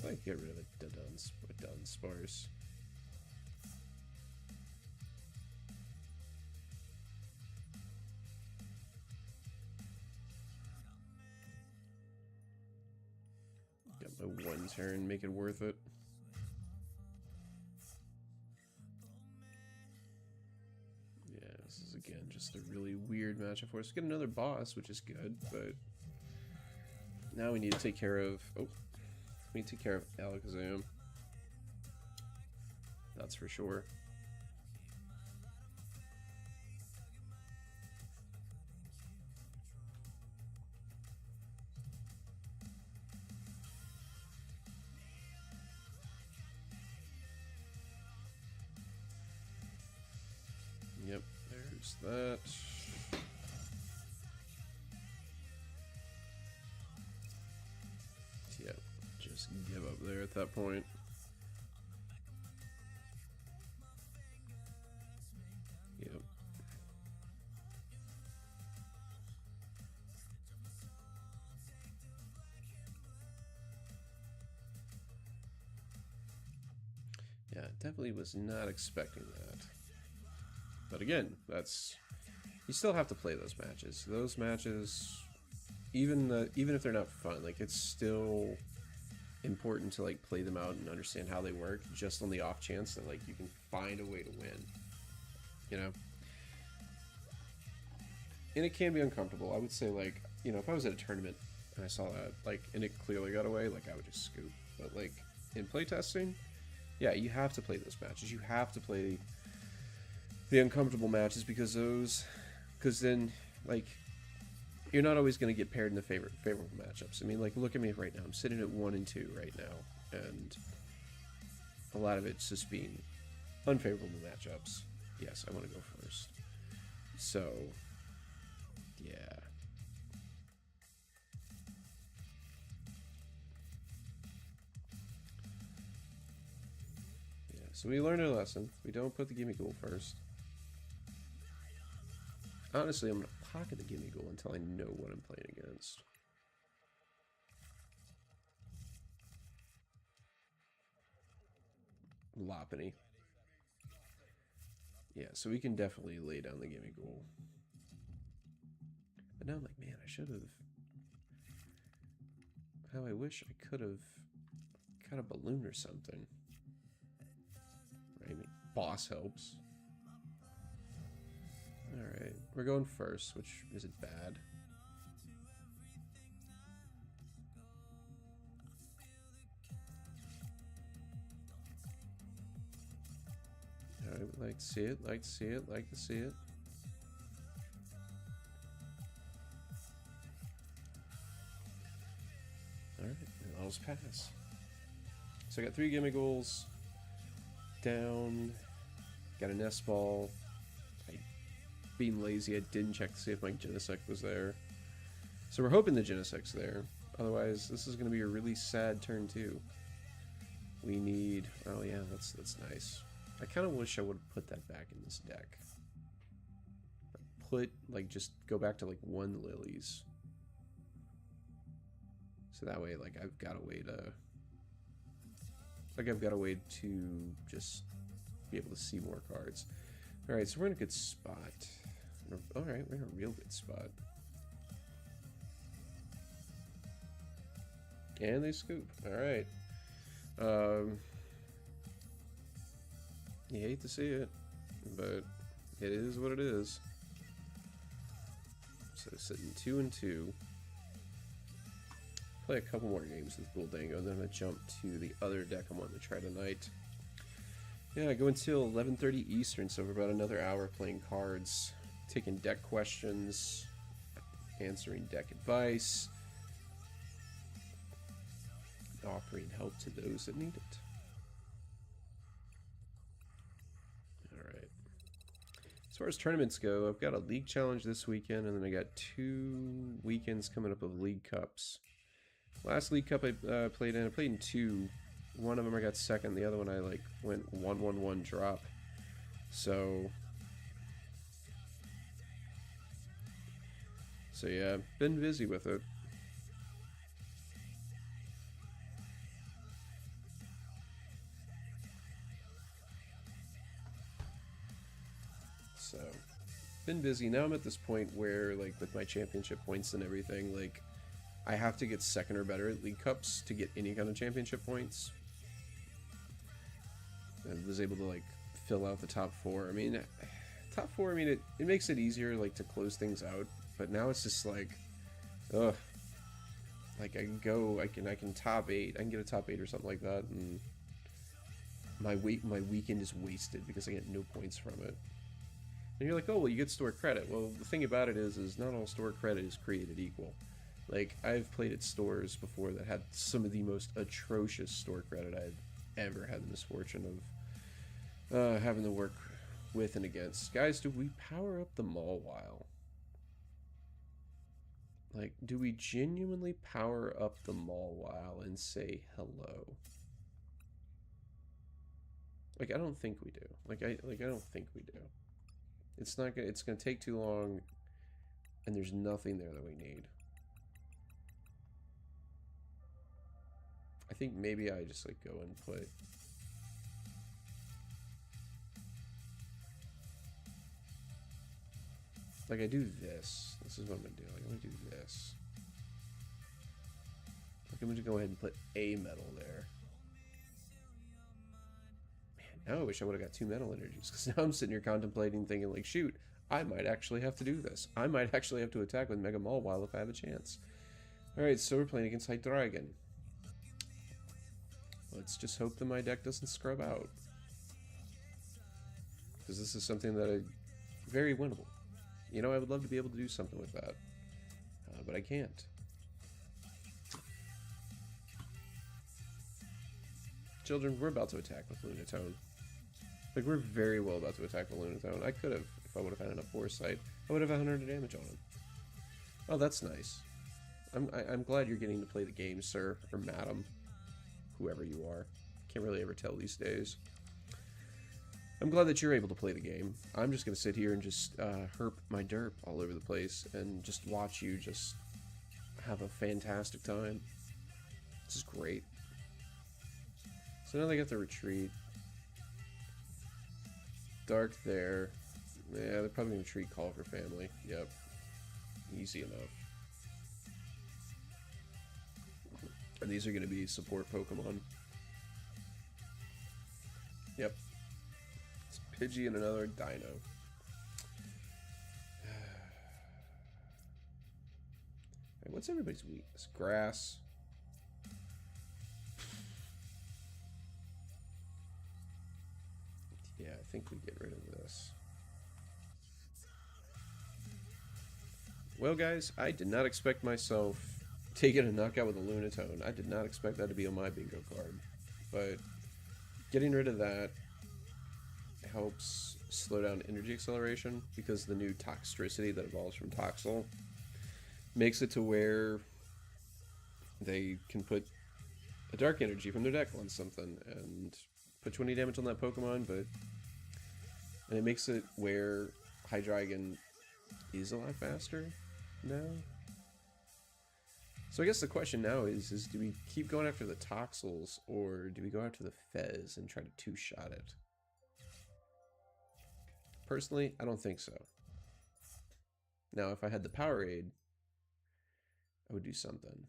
I get rid of a Dunsparce. Got my 1 turn, make it worth it. Yeah, this is again just a really weird matchup for us. We get another boss, which is good, but now we need to take care of. Oh. We need to take care of Alakazam. That's for sure. Yep, there's that. Yep. Just give up there at that point. Yep. Yeah, definitely was not expecting that. But again, that's... You still have to play those matches. Those matches, even if they're not fun, like, it's still important to, like, play them out and understand how they work, just on the off chance that, like, you can find a way to win, you know. And it can be uncomfortable. I would say, like, you know, if I was at a tournament and I saw that, like, and it clearly got away, like, I would just scoop. But, like, in playtesting, yeah, you have to play those matches. You have to play the uncomfortable matches, because then, like, you're not always going to get paired in the favorable matchups. I mean, like, look at me right now. I'm sitting at 1 and 2 right now, and a lot of it's just being unfavorable matchups. Yes, I want to go first. So, yeah. Yeah, so we learned our lesson. We don't put the gimme goal first. Honestly, I'm going to pocket the gimme goal until I know what I'm playing against. Loppany. Yeah, so we can definitely lay down the gimme goal. But now I'm like, man, I should have... How I wish I could have got a balloon or something. Right? I mean, boss helps. Alright, we're going first, which isn't bad. Alright, like to see it, like to see it, like to see it. Alright, and I'll just pass. So I got 3 gimme goals. Down. Got a nest ball. Being lazy, I didn't check to see if my Genesect was there. So we're hoping the Genesect's there. Otherwise, this is going to be a really sad turn too. We need... Oh yeah, that's nice. I kind of wish I would have put that back in this deck. Put, like, just go back to, like, 1 Lilies. So that way, like, I've got a way to... Like, I've got a way to just be able to see more cards. Alright, so we're in a good spot. Alright, we're in a real good spot. And they scoop. Alright. You hate to see it, but it is what it is. So sitting 2 and 2. Play a couple more games with Bull Dango, and then I'm going to jump to the other deck I want to try tonight. Yeah, I go until 11:30 Eastern, so for about another hour playing cards, taking deck questions, answering deck advice, offering help to those that need it. Alright. As far as tournaments go, I've got a league challenge this weekend, and then I got 2 weekends coming up of league cups. Last league cup I played in 2. One of them I got second, the other one I like went 1-1-1 drop. So yeah, been busy with it. So been busy. Now I'm at this point where, like, with my championship points and everything, like, I have to get second or better at league cups to get any kind of championship points. I was able to, like, fill out the top 4. I mean, top 4, I mean, it makes it easier, like, to close things out, but now it's just like, ugh. Like, I can top 8, I can get a top 8 or something like that, and my weekend is wasted because I get no points from it. And you're like, oh, well, you get store credit. Well, the thing about it is not all store credit is created equal. Like, I've played at stores before that had some of the most atrocious store credit I've ever had the misfortune of having to work with and against. Guys, do we power up the Mawile? Like, do we genuinely power up the Mawile and say hello? Like, I don't think we do. Like, I don't think we do. It's not gonna. It's gonna take too long, and there's nothing there that we need. I think maybe I just, like, go and put... Like, I do this. This is what I'm gonna do. Like, I'm gonna do this. Like, I'm gonna go ahead and put a metal there. Man, now I wish I would have got 2 metal energies, because now I'm sitting here contemplating, thinking, like, shoot, I might actually have to do this. I might actually have to attack with Mega Mawile if I have a chance. Alright, so we're playing against Hydreigon. Let's just hope that my deck doesn't scrub out. because this is something that I very winnable. You know, I would love to be able to do something with that, but I can't. Children, we're about to attack with Lunatone. Like, we're very well about to attack with Lunatone. I could have, if I would have had enough foresight, I would have 100 damage on him. Oh, that's nice. I'm glad you're getting to play the game, sir, or madam, whoever you are. Can't really ever tell these days. I'm glad that you're able to play the game. I'm just going to sit here and just herp my derp all over the place and just watch you just have a fantastic time. This is great. So now they get to retreat. Dark there. Yeah, they're probably going to retreat, call for family. Yep. Easy enough. And these are going to be support Pokemon. Yep. It's Pidgey and another Dino. Right, what's everybody's weakness? Grass. Yeah, I think we get rid of this. Well, guys, I did not expect myself taking a knockout with a Lunatone. I did not expect that to be on my bingo card. But getting rid of that helps slow down energy acceleration, because the new Toxtricity that evolves from Toxel makes it to where they can put a Dark Energy from their deck on something and put 20 damage on that Pokemon, and it makes it where Hydreigon is a lot faster now. So I guess the question now is do we keep going after the Toxels, or do we go after the Fez and try to two-shot it? Personally, I don't think so. Now, if I had the Powerade, I would do something.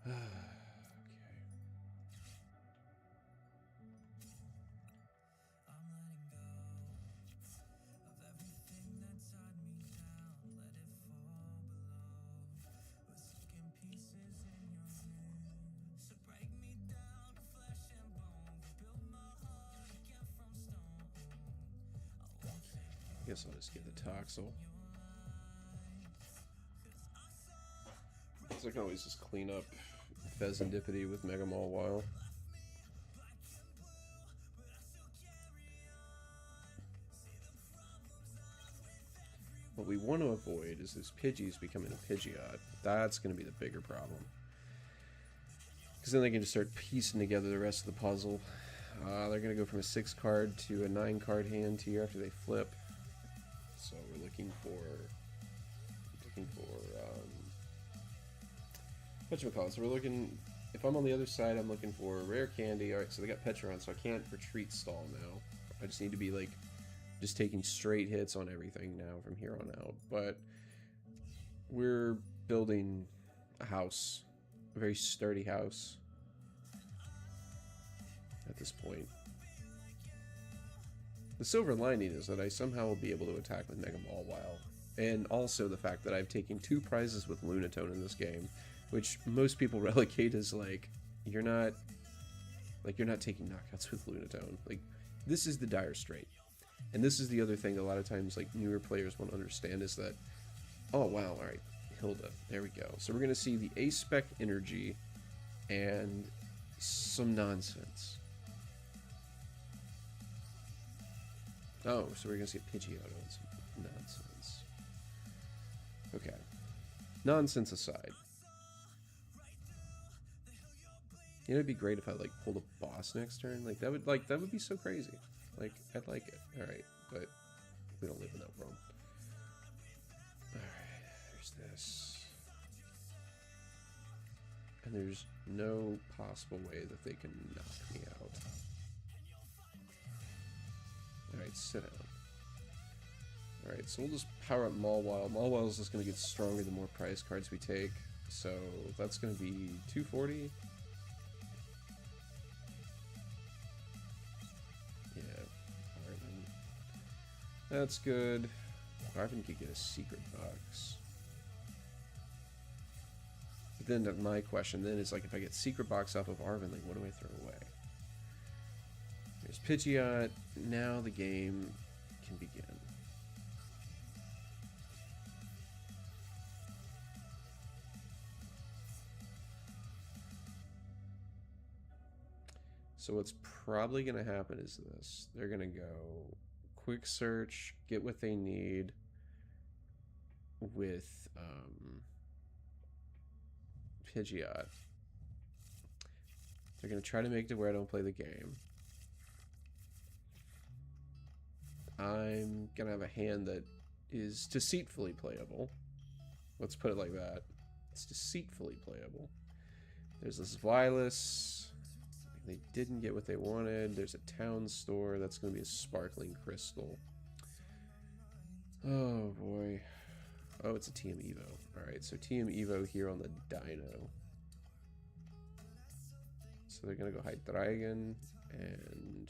Okay. I guess I'll just get the Toxel. So I can always just clean up Fezandipity with Mega Mawile. What we want to avoid is this Pidgey's becoming a Pidgeot. That's going to be the bigger problem. Because then they can just start piecing together the rest of the puzzle. They're going to go from a 6-card to a 9-card hand here after they flip. So we're looking for whatchamacallit. So we're looking, if I'm on the other side, I'm looking for rare candy. Alright, so they got Petron, so I can't retreat stall now. I just need to be like just taking straight hits on everything now from here on out. But we're building a house, a very sturdy house at this point. The silver lining is that I somehow will be able to attack with Mega Mawile, and also the fact that I've taken 2 prizes with Lunatone in this game, which most people relegate as like you're not taking knockouts with Lunatone. Like, this is the dire strait, and this is the other thing a lot of times like newer players won't understand is that, oh wow, all right, Hilda, there we go. So we're gonna see the A-Spec energy and some nonsense. Oh, so we're going to see a Pidgeotto and some nonsense. Okay. Nonsense aside. You know, it'd be great if I, like, pulled a boss next turn. Like, that would be so crazy. Like, I'd like it. Alright, but we don't live in that world. Alright, there's this. And there's no possible way that they can knock me out. Alright, sit down. Alright, so we'll just power up Mawile. Mawile is just going to get stronger the more prize cards we take. So that's going to be 240. Yeah, Arvin. That's good. Arvin could get a secret box. But then my question then is, like, if I get secret box off of Arvin, like, what do I throw away? There's Pidgeot. Now the game can begin. So what's probably going to happen is this. They're going to go quick search, get what they need with Pidgeot. They're going to try to make it where I don't play the game. I'm going to have a hand that is deceitfully playable. Let's put it like that. It's deceitfully playable. There's this Violas. They didn't get what they wanted. There's a town store. That's going to be a sparkling crystal. Oh, boy. Oh, it's a TM Evo. Alright, so TM Evo here on the Dino. So they're going to go Hydreigon and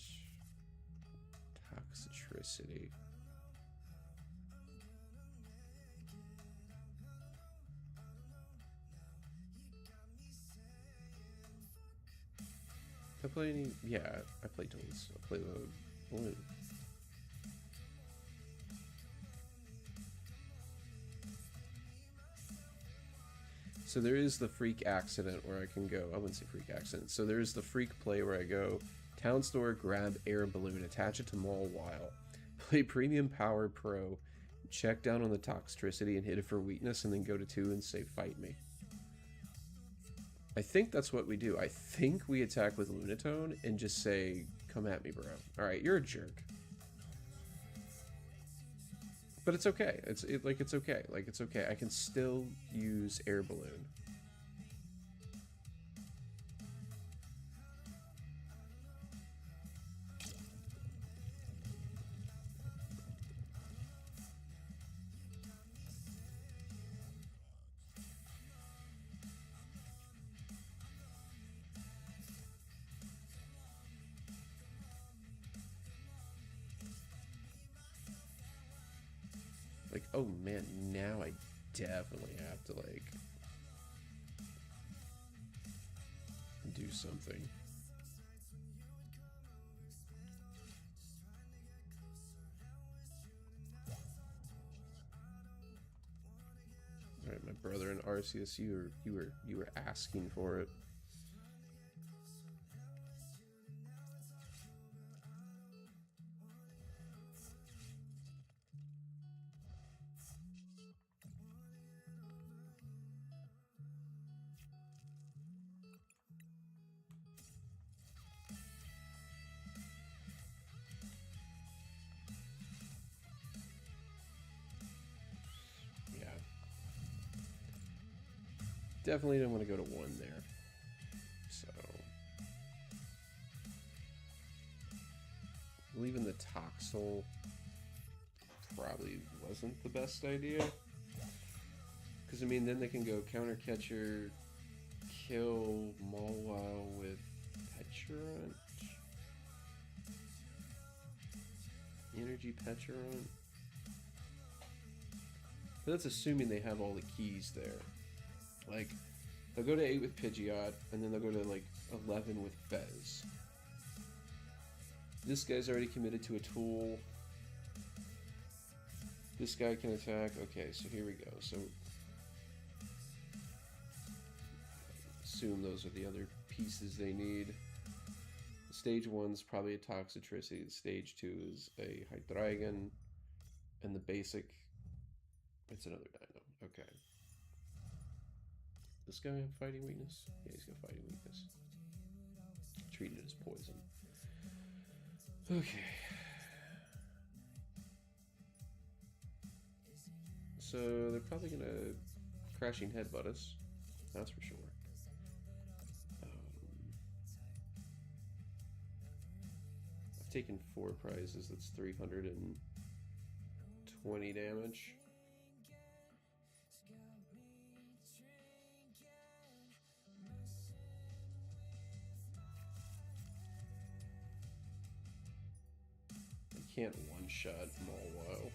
Toxicity. I play any? Yeah, I play Toads. I play the balloon. So there is the freak accident where I can go. I wouldn't say freak accident. So there is the freak play where I go town store, grab air balloon, attach it to Mawile, play premium power pro, check down on the Toxicity and hit it for weakness, and then go to 2 and say fight me. I think that's what we do. I think we attack with Lunatone and just say, come at me, bro. Alright, you're a jerk. But it's okay. It's okay. Like, it's okay. I can still use Air Balloon. Like, oh man, now I definitely have to, like, do something. Alright, my brother in Arceus, you were asking for it. Definitely don't want to go to 1 there. So leaving the Toxel probably wasn't the best idea. Because I mean then they can go counter catcher, kill Mawile with Petulant. Energy Petulant. But that's assuming they have all the keys there. Like, they'll go to 8 with Pidgeot, and then they'll go to, like, 11 with Fez. This guy's already committed to a tool. This guy can attack. Okay, so here we go. So, assume those are the other pieces they need. Stage 1's probably a Toxicity. Stage 2 is a Hydreigon. And the basic, it's another Dino. Okay. This guy have fighting weakness? Yeah, he's got fighting weakness. Treated it as poison. Okay. So they're probably gonna crashing headbutt us. That's for sure. I've taken 4 prizes. That's 320 damage. Can't one-shot Mawile.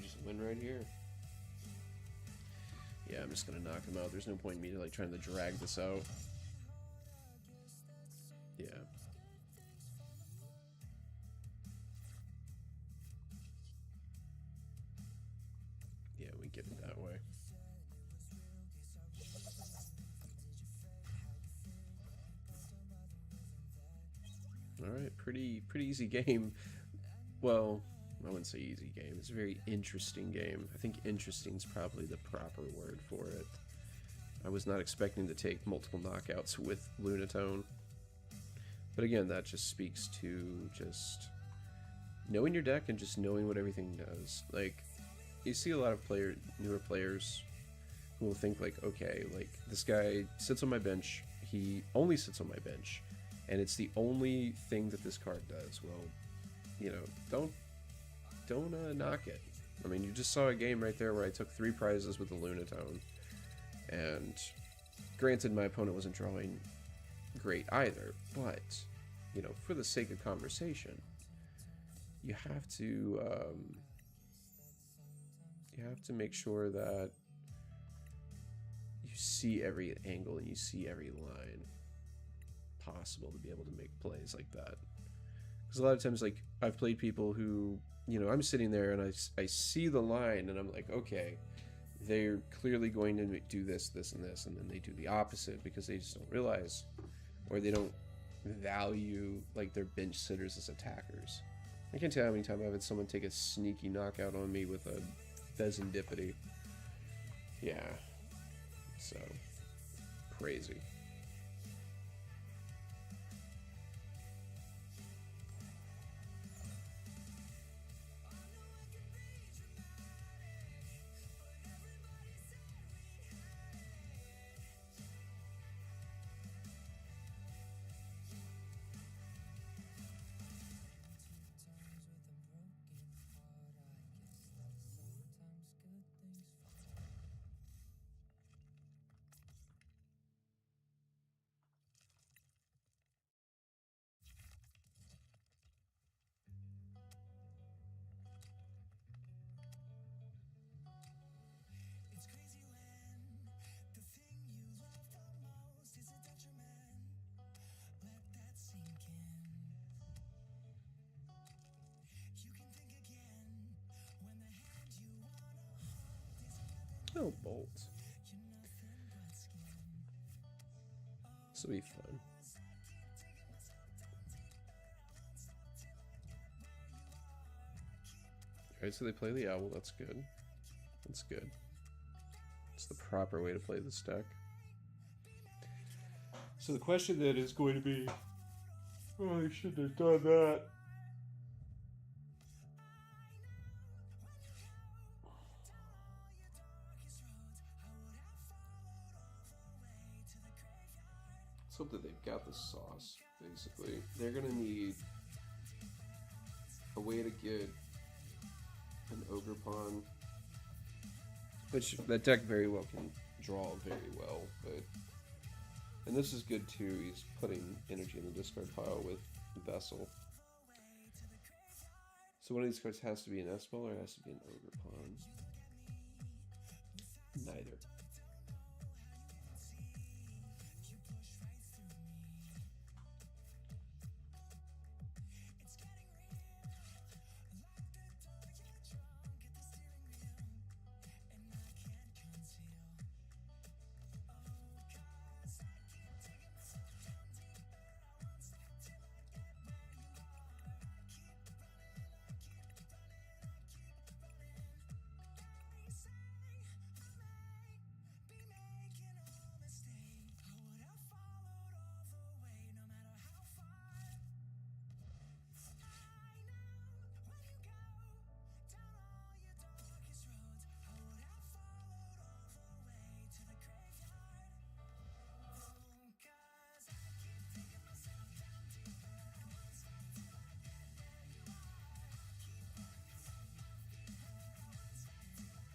just win right here. Yeah, I'm just gonna knock him out. There's no point in me like trying to drag this out. Yeah. Yeah, we get it that way. Alright, pretty easy game. Well, I wouldn't say easy game. It's a very interesting game. I think interesting is probably the proper word for it. I was not expecting to take multiple knockouts with Lunatone. But again, that just speaks to just knowing your deck and just knowing what everything does. Like, you see a lot of newer players who will think like, okay, like this guy sits on my bench. He only sits on my bench, and it's the only thing that this card does. Well, you know, don't knock it. I mean, you just saw a game right there where I took 3 prizes with the Lunatone, and granted, my opponent wasn't drawing great either, but you know, for the sake of conversation, you have to make sure that you see every angle and you see every line possible to be able to make plays like that. Because a lot of times, like, I've played people who, you know, I'm sitting there and I see the line and I'm like, okay, they're clearly going to do this, this, and this, and then they do the opposite because they just don't realize, or they don't value like their bench sitters as attackers. I can't tell you how many times I've had someone take a sneaky knockout on me with a Pheasantipity. Yeah. So, crazy. Oh, bolt. This will be fun. Alright, so they play the owl. That's good. That's good. It's the proper way to play this deck. So the question then is going to be, oh, I shouldn't have done that. Let's hope that they've got the sauce, basically. They're going to need a way to get an Ogre Pawn, which that deck very well can draw very well, but... And this is good too, he's putting energy in the discard pile with Vessel. So one of these cards has to be an S-Ball or it has to be an Ogre Pawn. Neither.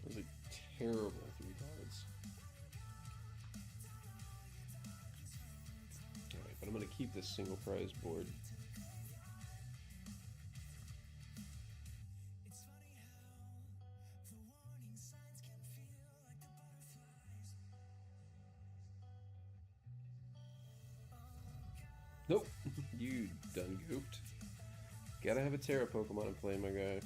Those are terrible 3 cards. Alright, but I'm going to keep this single prize board. Done goofed. Gotta have a Terra Pokemon in play, my guy.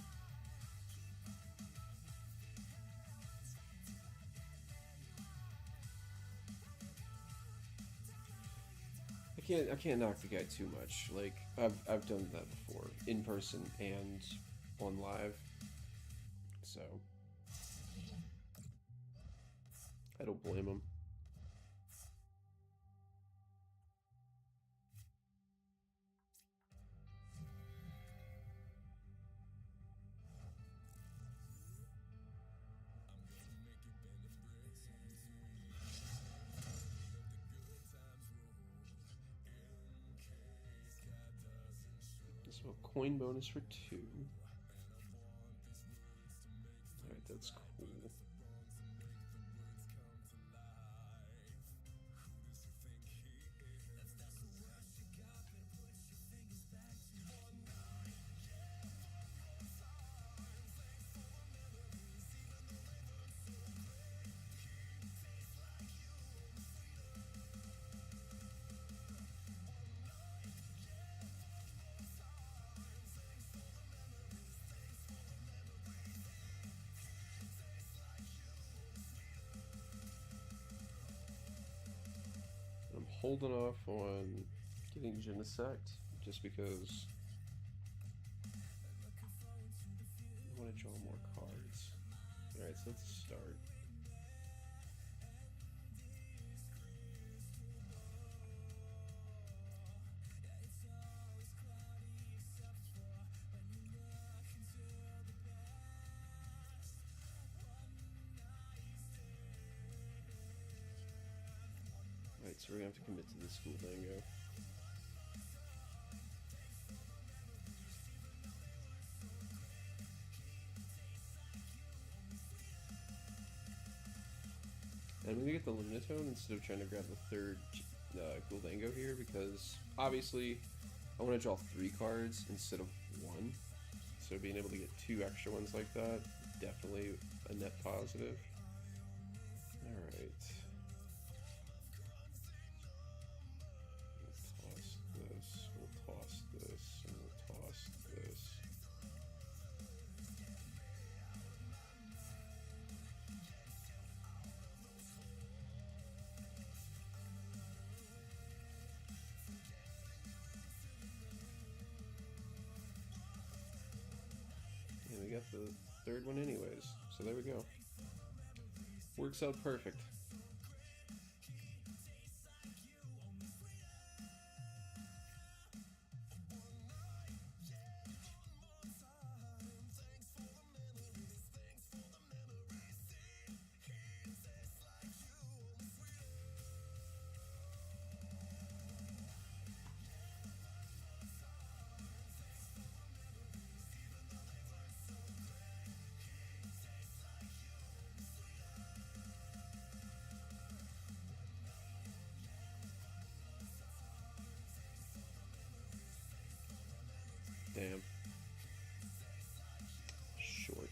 I can't knock the guy too much. Like I've done that before, in person and on live. So I don't blame him. So a coin bonus for 2. Alright, that's cool. I'm holding off on getting Genesect just because I want to draw more cards. Alright, so let's start. Alright, so we're gonna have to commit to this school Dengo. And I'm gonna get the Luminatone instead of trying to grab the third Guldango here because obviously I want to draw 3 cards instead of 1. So being able to get 2 extra ones like that, definitely a net positive. Alright. We'll toss this, we'll toss this, and we'll toss this. And we got the 3rd one anyways, so there we go. Works out perfect. Damn. Short.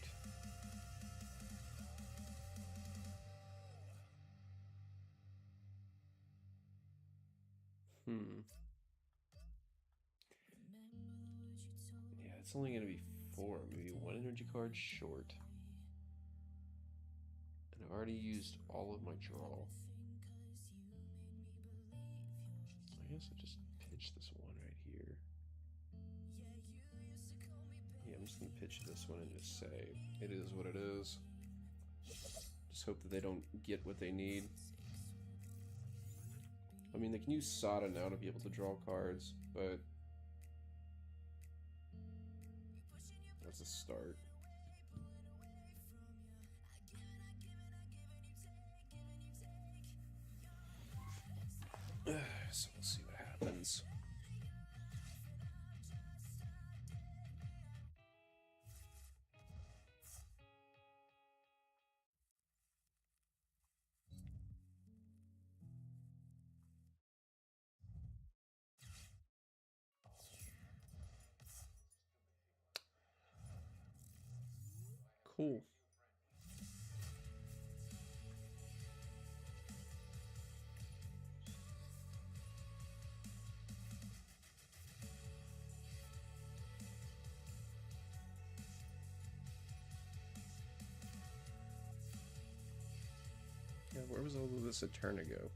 Yeah, it's only gonna be 4, maybe 1 energy card short. And I already used all of my draw. I guess I just pitch this one right here. Yeah, I'm just gonna pitch this one and just say, it is what it is. Just hope that they don't get what they need. I mean, they can use Sada now to be able to draw cards, but that's a start. So we'll see what happens. Cool. Where was all of this Eterna go?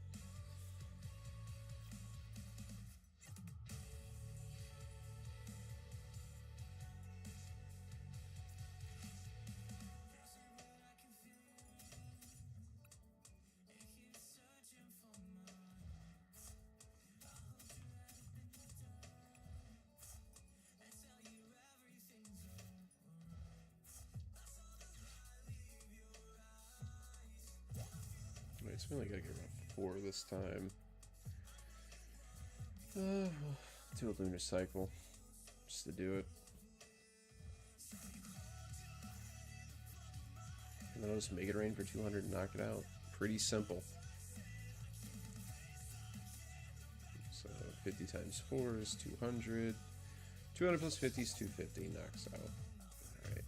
It's really gotta get around 4 this time. Do a lunar cycle just to do it. And then I'll just make it rain for 200 and knock it out. Pretty simple. So 50 times 4 is 200. 200 plus 50 is 250, knocks out. Alright.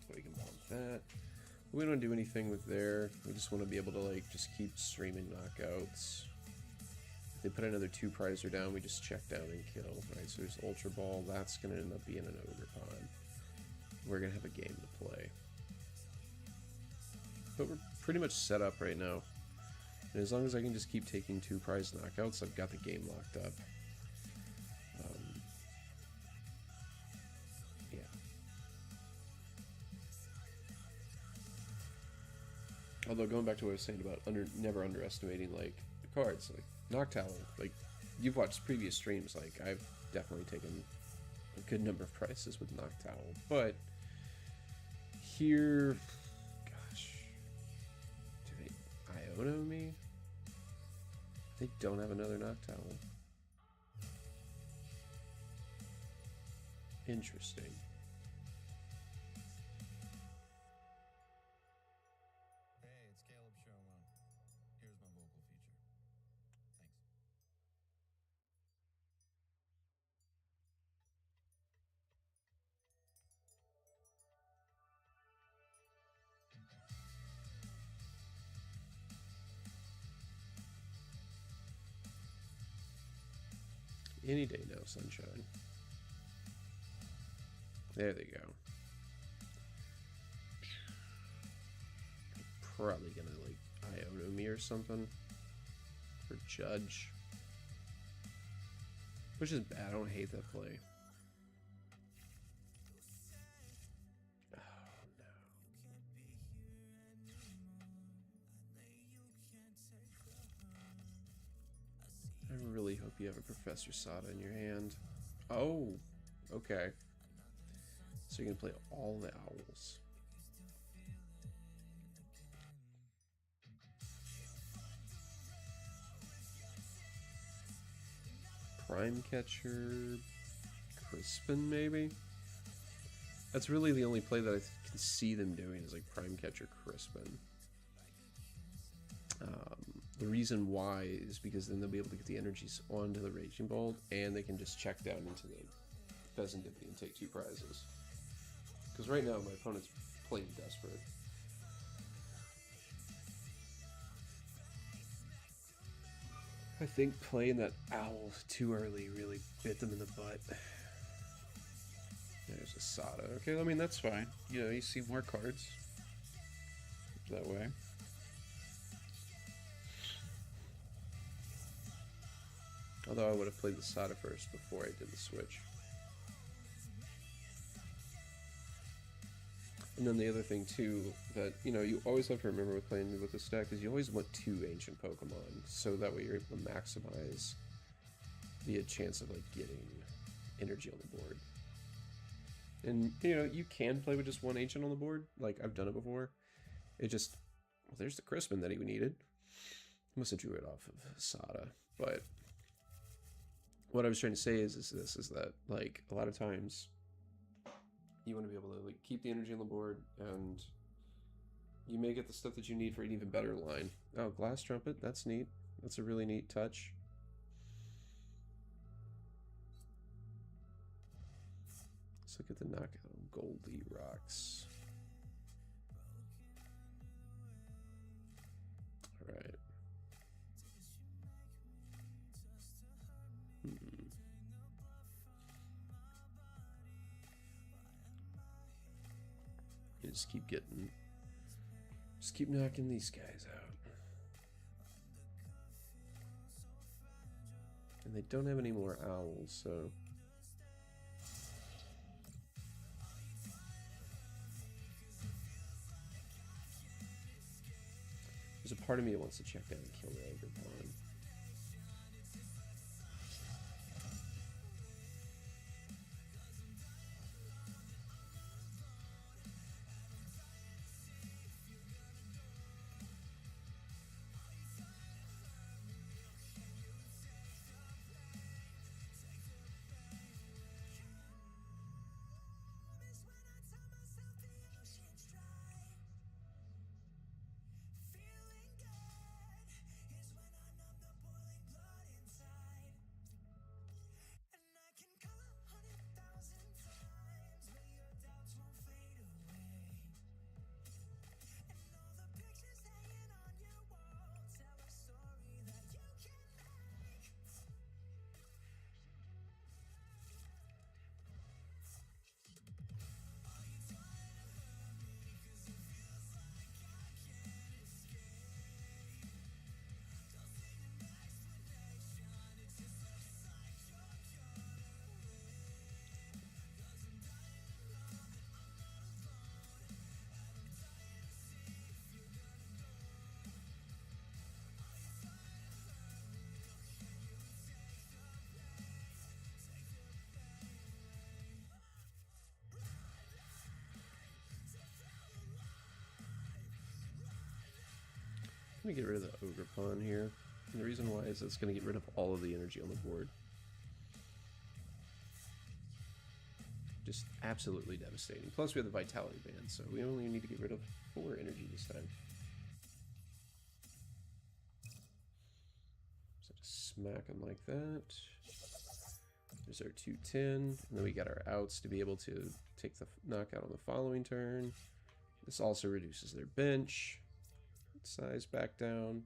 So we can bump that. We don't do anything with there. We just want to be able to like just keep streaming knockouts. If they put another 2 prizer down, we just check down and kill. Right, so there's Ultra Ball. That's going to end up being an Ogre Pond. We're going to have a game to play. But we're pretty much set up right now. And as long as I can just keep taking 2 prize knockouts, I've got the game locked up. Yeah. Although going back to what I was saying about never underestimating like the cards, like Noctowl, like you've watched previous streams, like I've definitely taken a good number of prizes with Noctowl, but here, gosh, do they Iono me? They don't have another Noctowl. Interesting. Any day now, sunshine. There they go. Probably gonna like Iono me or something. Or Judge. Which is bad, I don't hate that play. Oh no. I really hope you have a Professor Sada in your hand. Oh, okay. So you're gonna play all the owls. Prime Catcher, Crispin maybe? That's really the only play that I can see them doing is like Prime Catcher, Crispin. The reason why is because then they'll be able to get the energies onto the Raging Bolt, and they can just check down into the Pheasant Dippy and take 2 prizes. Because right now my opponent's playing desperate. I think playing that owl too early really bit them in the butt. There's a Sada. Okay, I mean, that's fine. You know, you see more cards that way. Although I would have played the Sada first before I did the switch. And then the other thing too, that, you know, you always have to remember with playing with this deck is you always want 2 ancient Pokemon, so that way you're able to maximize the chance of like getting energy on the board. And, you know, you can play with just 1 ancient on the board, like I've done it before. It just, well, there's the Crispin that he needed. Must have drew it off of Sada, but what I was trying to say is that like a lot of times you want to be able to like keep the energy on the board, and you may get the stuff that you need for an even better line. Oh, Glass Trumpet, that's neat. That's a really neat touch. Let's look at the knockout. Goldie Rocks. All right. just keep knocking these guys out. And they don't have any more owls, so... There's a part of me that wants to check down and kill the ogre pawn. I'm going to get rid of the ogre pawn here. And the reason why is it's going to get rid of all of the energy on the board. Just absolutely devastating. Plus we have the vitality band, so we only need to get rid of 4 energy this time. So just smack them like that. There's our 210, and then we got our outs to be able to take the knockout on the following turn. This also reduces their bench size back down,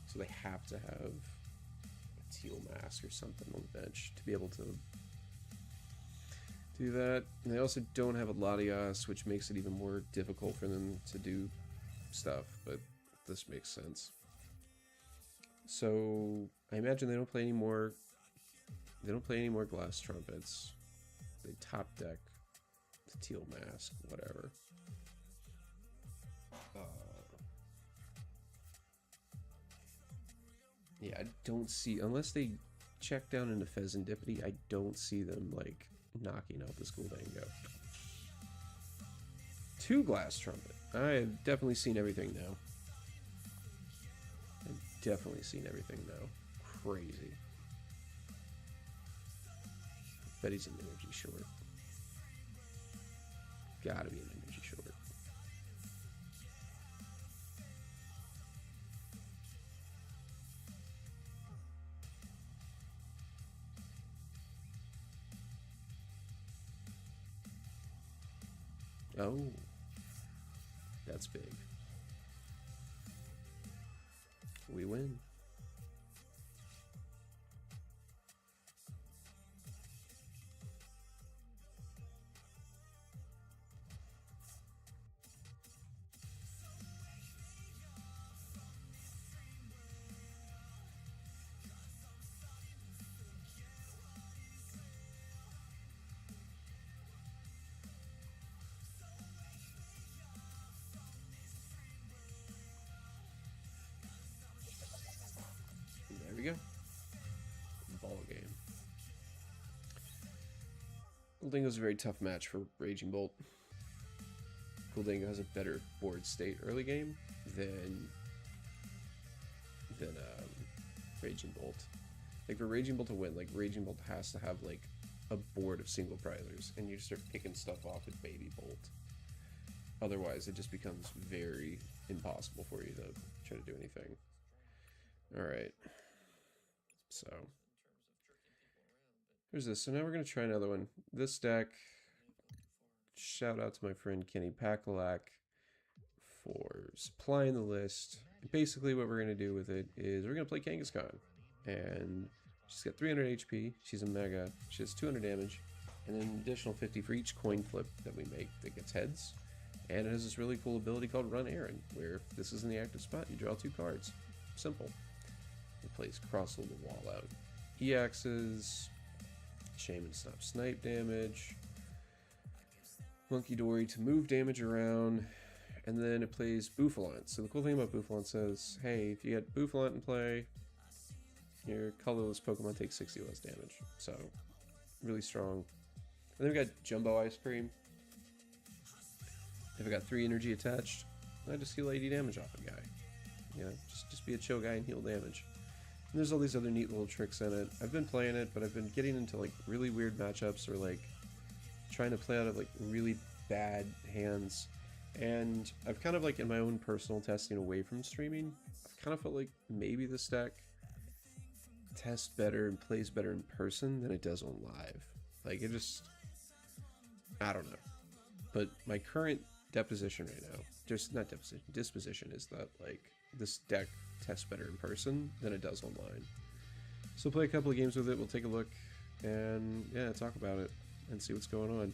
so they have to have a teal mask or something on the bench to be able to do that. And they also don't have a Latias, which makes it even more difficult for them to do stuff, but this makes sense. So I imagine they don't play any more glass trumpets. They top deck the teal mask, whatever. Yeah, I don't see, unless they check down into Pheasantipity, I don't see them, like, knocking out this Dengo. 2 glass trumpet. I have definitely seen everything now. I've definitely seen everything now. Crazy. Bet he's an energy short. Gotta be an energy short. Oh, that's big. We win. There we go. Ball game. Dengo's a very tough match for Raging Bolt. Dengo has a better board state early game than Raging Bolt. Like for Raging Bolt to win, like Raging Bolt has to have like a board of single prizers, and you start picking stuff off with Baby Bolt. Otherwise, it just becomes very impossible for you to try to do anything. All right. So here's this. So now we're going to try another one. This deck, shout out to my friend Kenny Pakalak for supplying the list. And basically what we're going to do with it is we're going to play KangasKones. And she's got 300 HP. She's a mega. She has 200 damage. And then an additional 50 for each coin flip that we make that gets heads. And it has this really cool ability called Run Errand, where if this is in the active spot, you draw 2 cards. Simple. It plays Crossel the Wall out. EXs, Shaman stop snipe damage, Monkey Dory to move damage around, and then it plays Bouffalant. So the cool thing about Bouffalant says, hey, if you get Bouffalant in play, your colorless Pokemon takes 60 less damage. So, really strong. And then we got Jumbo Ice Cream. If I got 3 energy attached, I just heal 80 damage off a guy. You know, just be a chill guy and heal damage. And there's all these other neat little tricks in it. I've been playing it, but I've been getting into like really weird matchups or like trying to play out of like really bad hands. And I've kind of like in my own personal testing away from streaming, I've kind of felt like maybe this deck tests better and plays better in person than it does on live. Like it just, I don't know. But my current deposition right now, just not deposition, disposition is that like this deck tests better in person than it does online. So play a couple of games with it, we'll take a look and yeah, talk about it and see what's going on.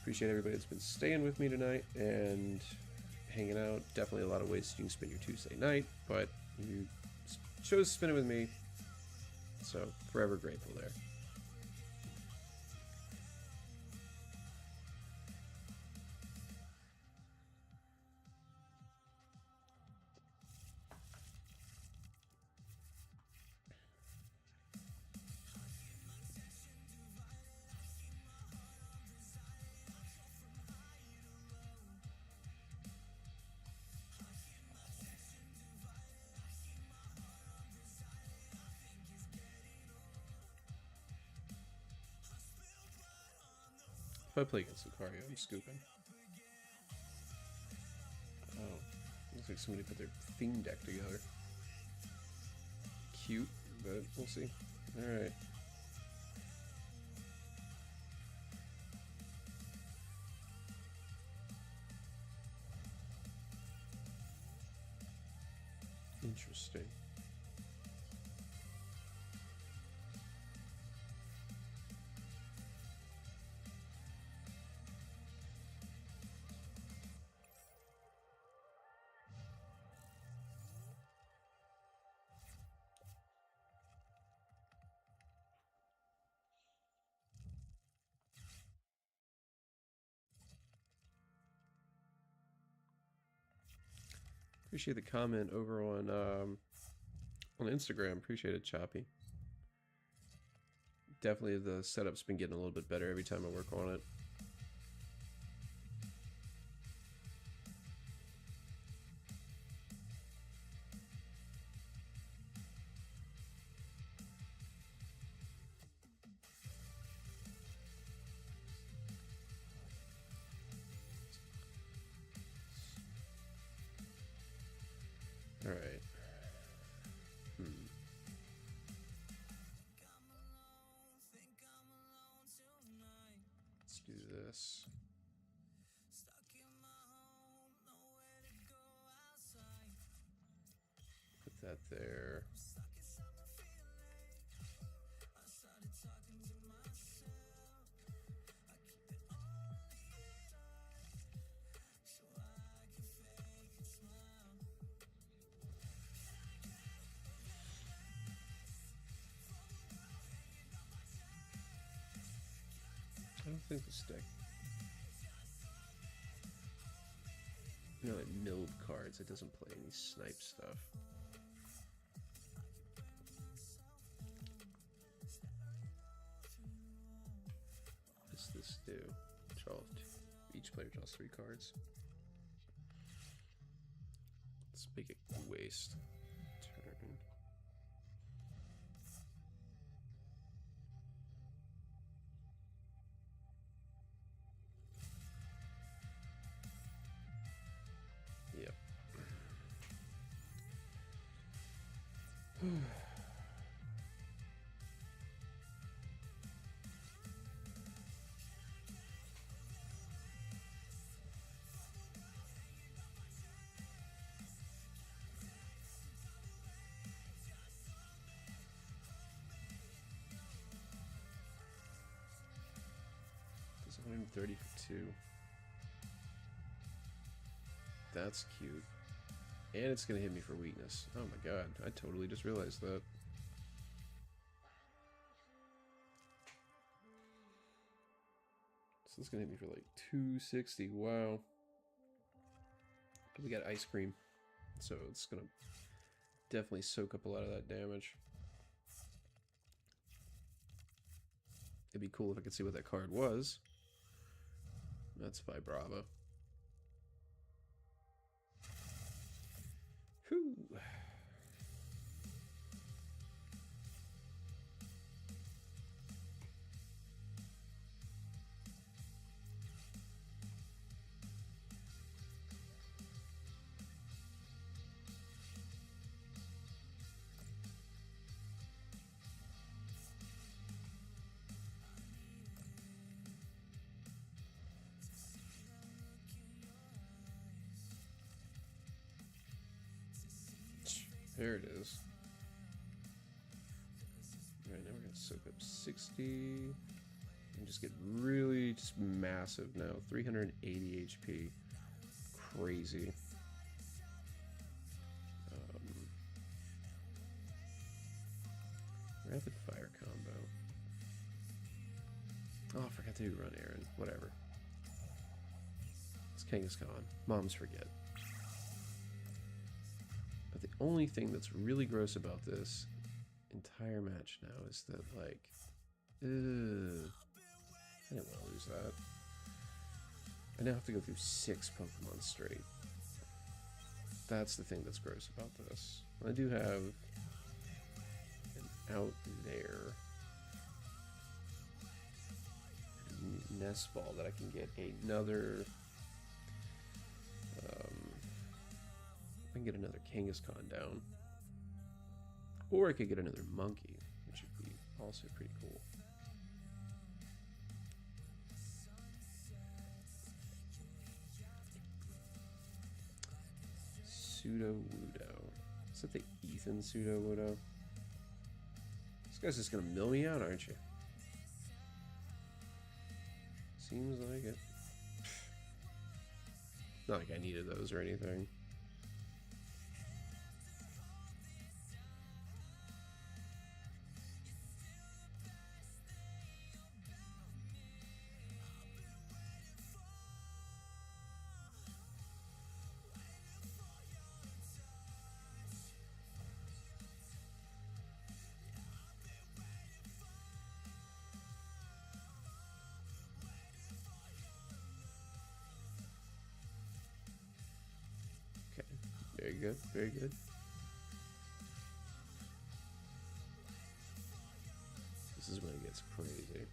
Appreciate everybody that's been staying with me tonight and hanging out. Definitely a lot of ways you can spend your Tuesday night, but you chose to spend it with me, so forever grateful there. If I play against Lucario, I'm scooping. Oh, looks like somebody put their theme deck together. Cute, but we'll see. Alright. Interesting. Appreciate the comment over on Instagram. Appreciate it, Choppy. Definitely the setup's been getting a little bit better every time I work on it. Alright. Let's do this. Put that there. I don't think this deck, you know, like milled cards, it doesn't play any snipe stuff. What does this do? Each player draws 3 cards. Let's make it waste turn. Yep. It's 130 for 2. That's cute. And it's gonna hit me for weakness. Oh my god, I totally just realized that. So it's gonna hit me for like 260. Wow. But we got ice cream, so it's gonna definitely soak up a lot of that damage. It'd be cool if I could see what that card was. That's Vibrava. Whew. There it is. Alright, now we're gonna soak up 60. And just get really just massive now. 380 HP. Crazy. Rapid fire combo. Oh, I forgot to run Aaron. Whatever. It's KangasKones. Moms forget. But the only thing that's really gross about this entire match now is that, like, I didn't want to lose that. I now have to go through 6 Pokemon straight. That's the thing that's gross about this. I do have an out there. Nest Ball that I can get another. I can get another Kangaskhan down, or I could get another monkey, which would be also pretty cool. Sudowoodo. Is that the Ethan Sudowoodo? This guy's just gonna mill me out, aren't you? Seems like it. Not like I needed those or anything. Very good, very good. This is when it gets crazy.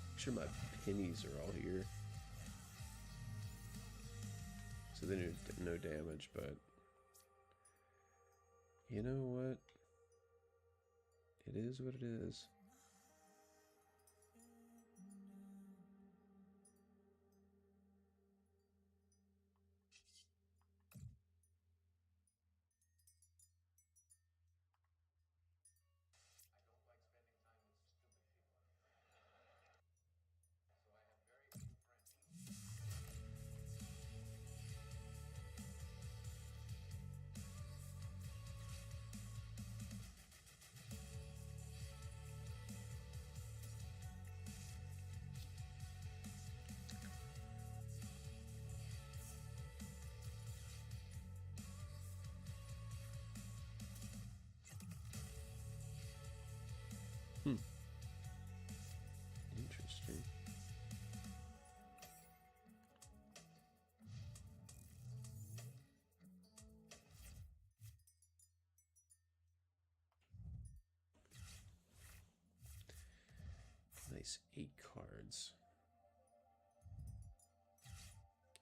Make sure my pennies are all here. So they do no damage, but you know what? It is what it is. Interesting. Nice 8 cards.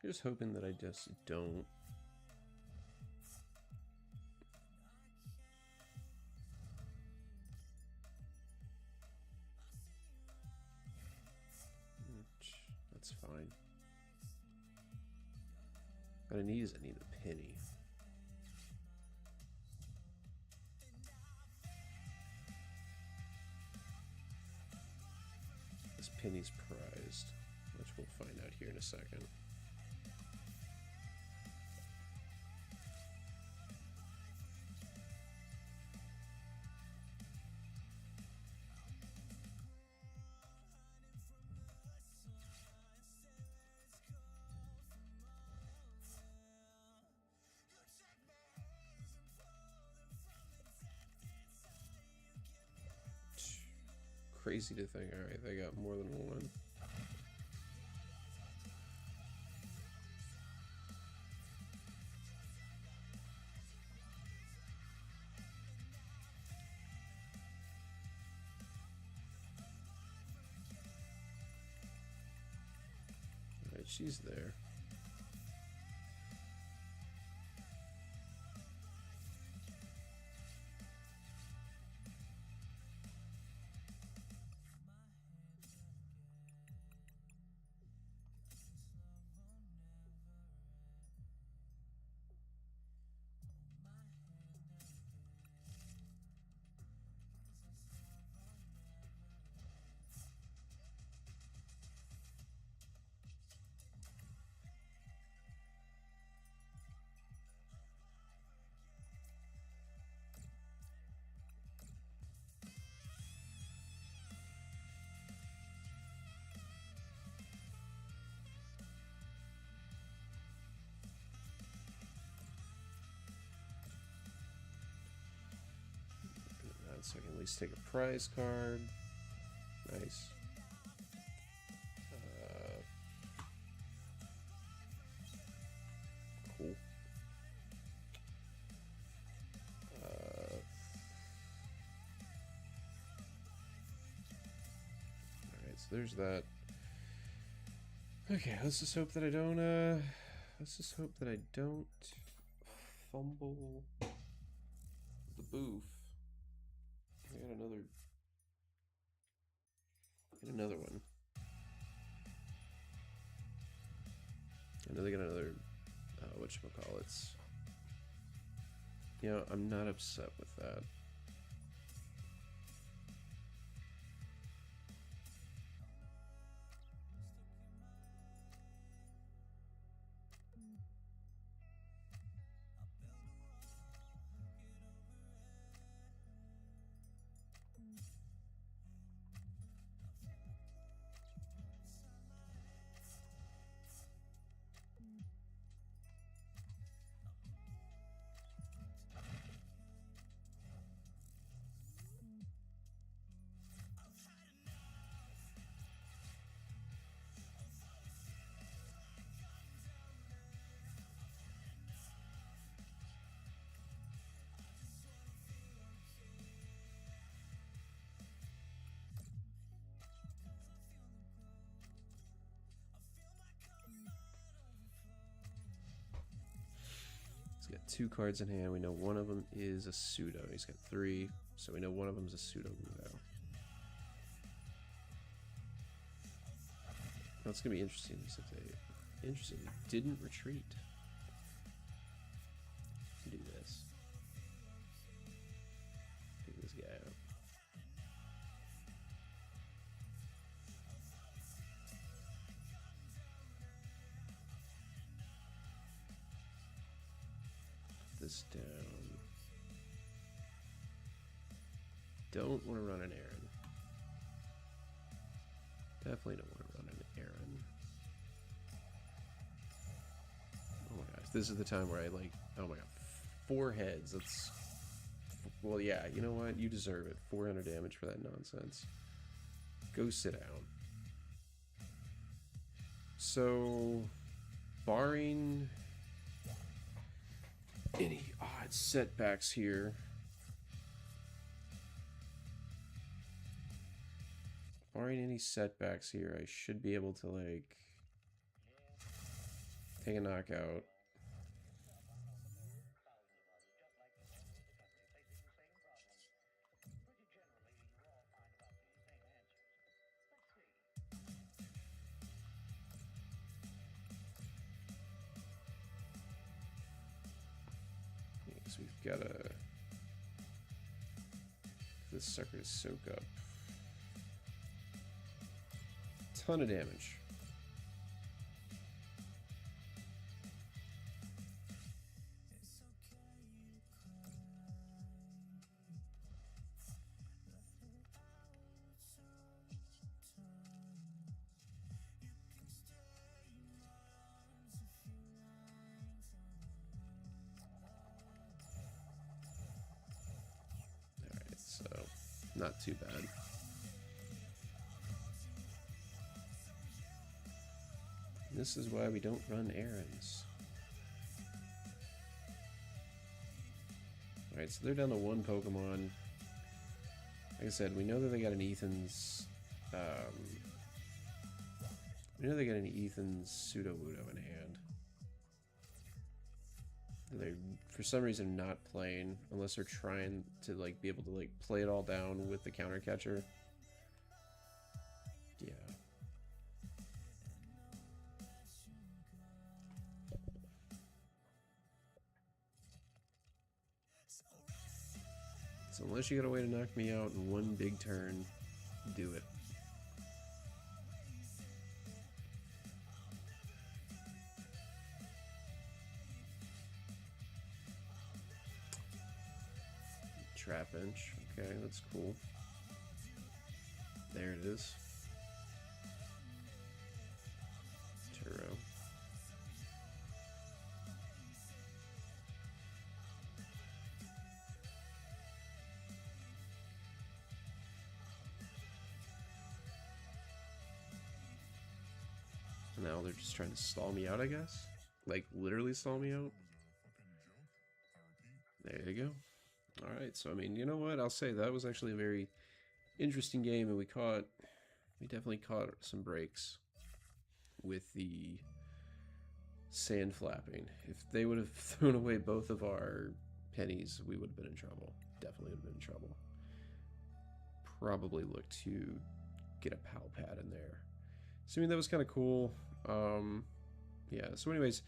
I'm just hoping that I just don't. That's fine. What I need is I need a penny. this penny's prized, which we'll find out here in a second. Crazy to think, alright, they got more than one. Alright, she's there. So I can at least take a prize card. Nice. Cool. Alright, so there's that. Okay, let's just hope that I don't, fumble the booth. I got another one. I know they got another, whatchamacallits. You know, I'm not upset with that. He's got 2 cards in hand. We know one of them is a pseudo. He's got 3, so we know one of them is a pseudo Mudo. That's gonna be interesting. Interesting. He didn't retreat. Do this. Pick this guy up. This down. Don't want to run an errand. Definitely don't want to run an errand. Oh my gosh, this is the time where I like, oh my god, 4 heads. That's, well, yeah, you know what? You deserve it. 400 damage for that nonsense. Go sit down. So, barring any odd setbacks here, I should be able to, like, take a knockout. Because we've got to, this sucker to soak up. ton of damage. Alright, so not too bad. This is why we don't run errands. Alright, so they're down to one Pokemon. Like I said, we know that they got an Ethan's... we know they got an Ethan's Sudowoodo in hand. They're, for some reason, not playing, unless they're trying to, like, be able to, like, play it all down with the counter catcher. Yeah. So unless you got a way to knock me out in one big turn, do it. Trapinch. Okay, that's cool. There it is. Turo. Now they're just trying to stall me out, I guess? Like, literally stall me out? There you go. Alright, so I mean, you know what? I'll say that was actually a very interesting game, and we definitely caught some breaks with the sand flapping. If they would have thrown away both of our pennies, we would have been in trouble. Definitely would have been in trouble. Probably look to get a pal pad in there. So I mean, that was kind of cool. Yeah, so anyways,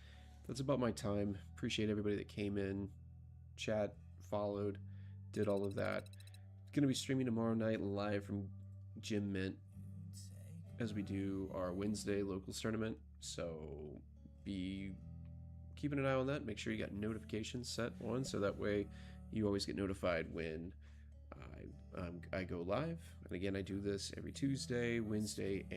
that's about my time. Appreciate everybody that came in, chat, followed, did all of that. Gonna be streaming tomorrow night live from Gym Mint as we do our Wednesday locals tournament. So be keeping an eye on that. Make sure you got notifications set on, so that way you always get notified when I go live. And again, I do this every Tuesday, Wednesday,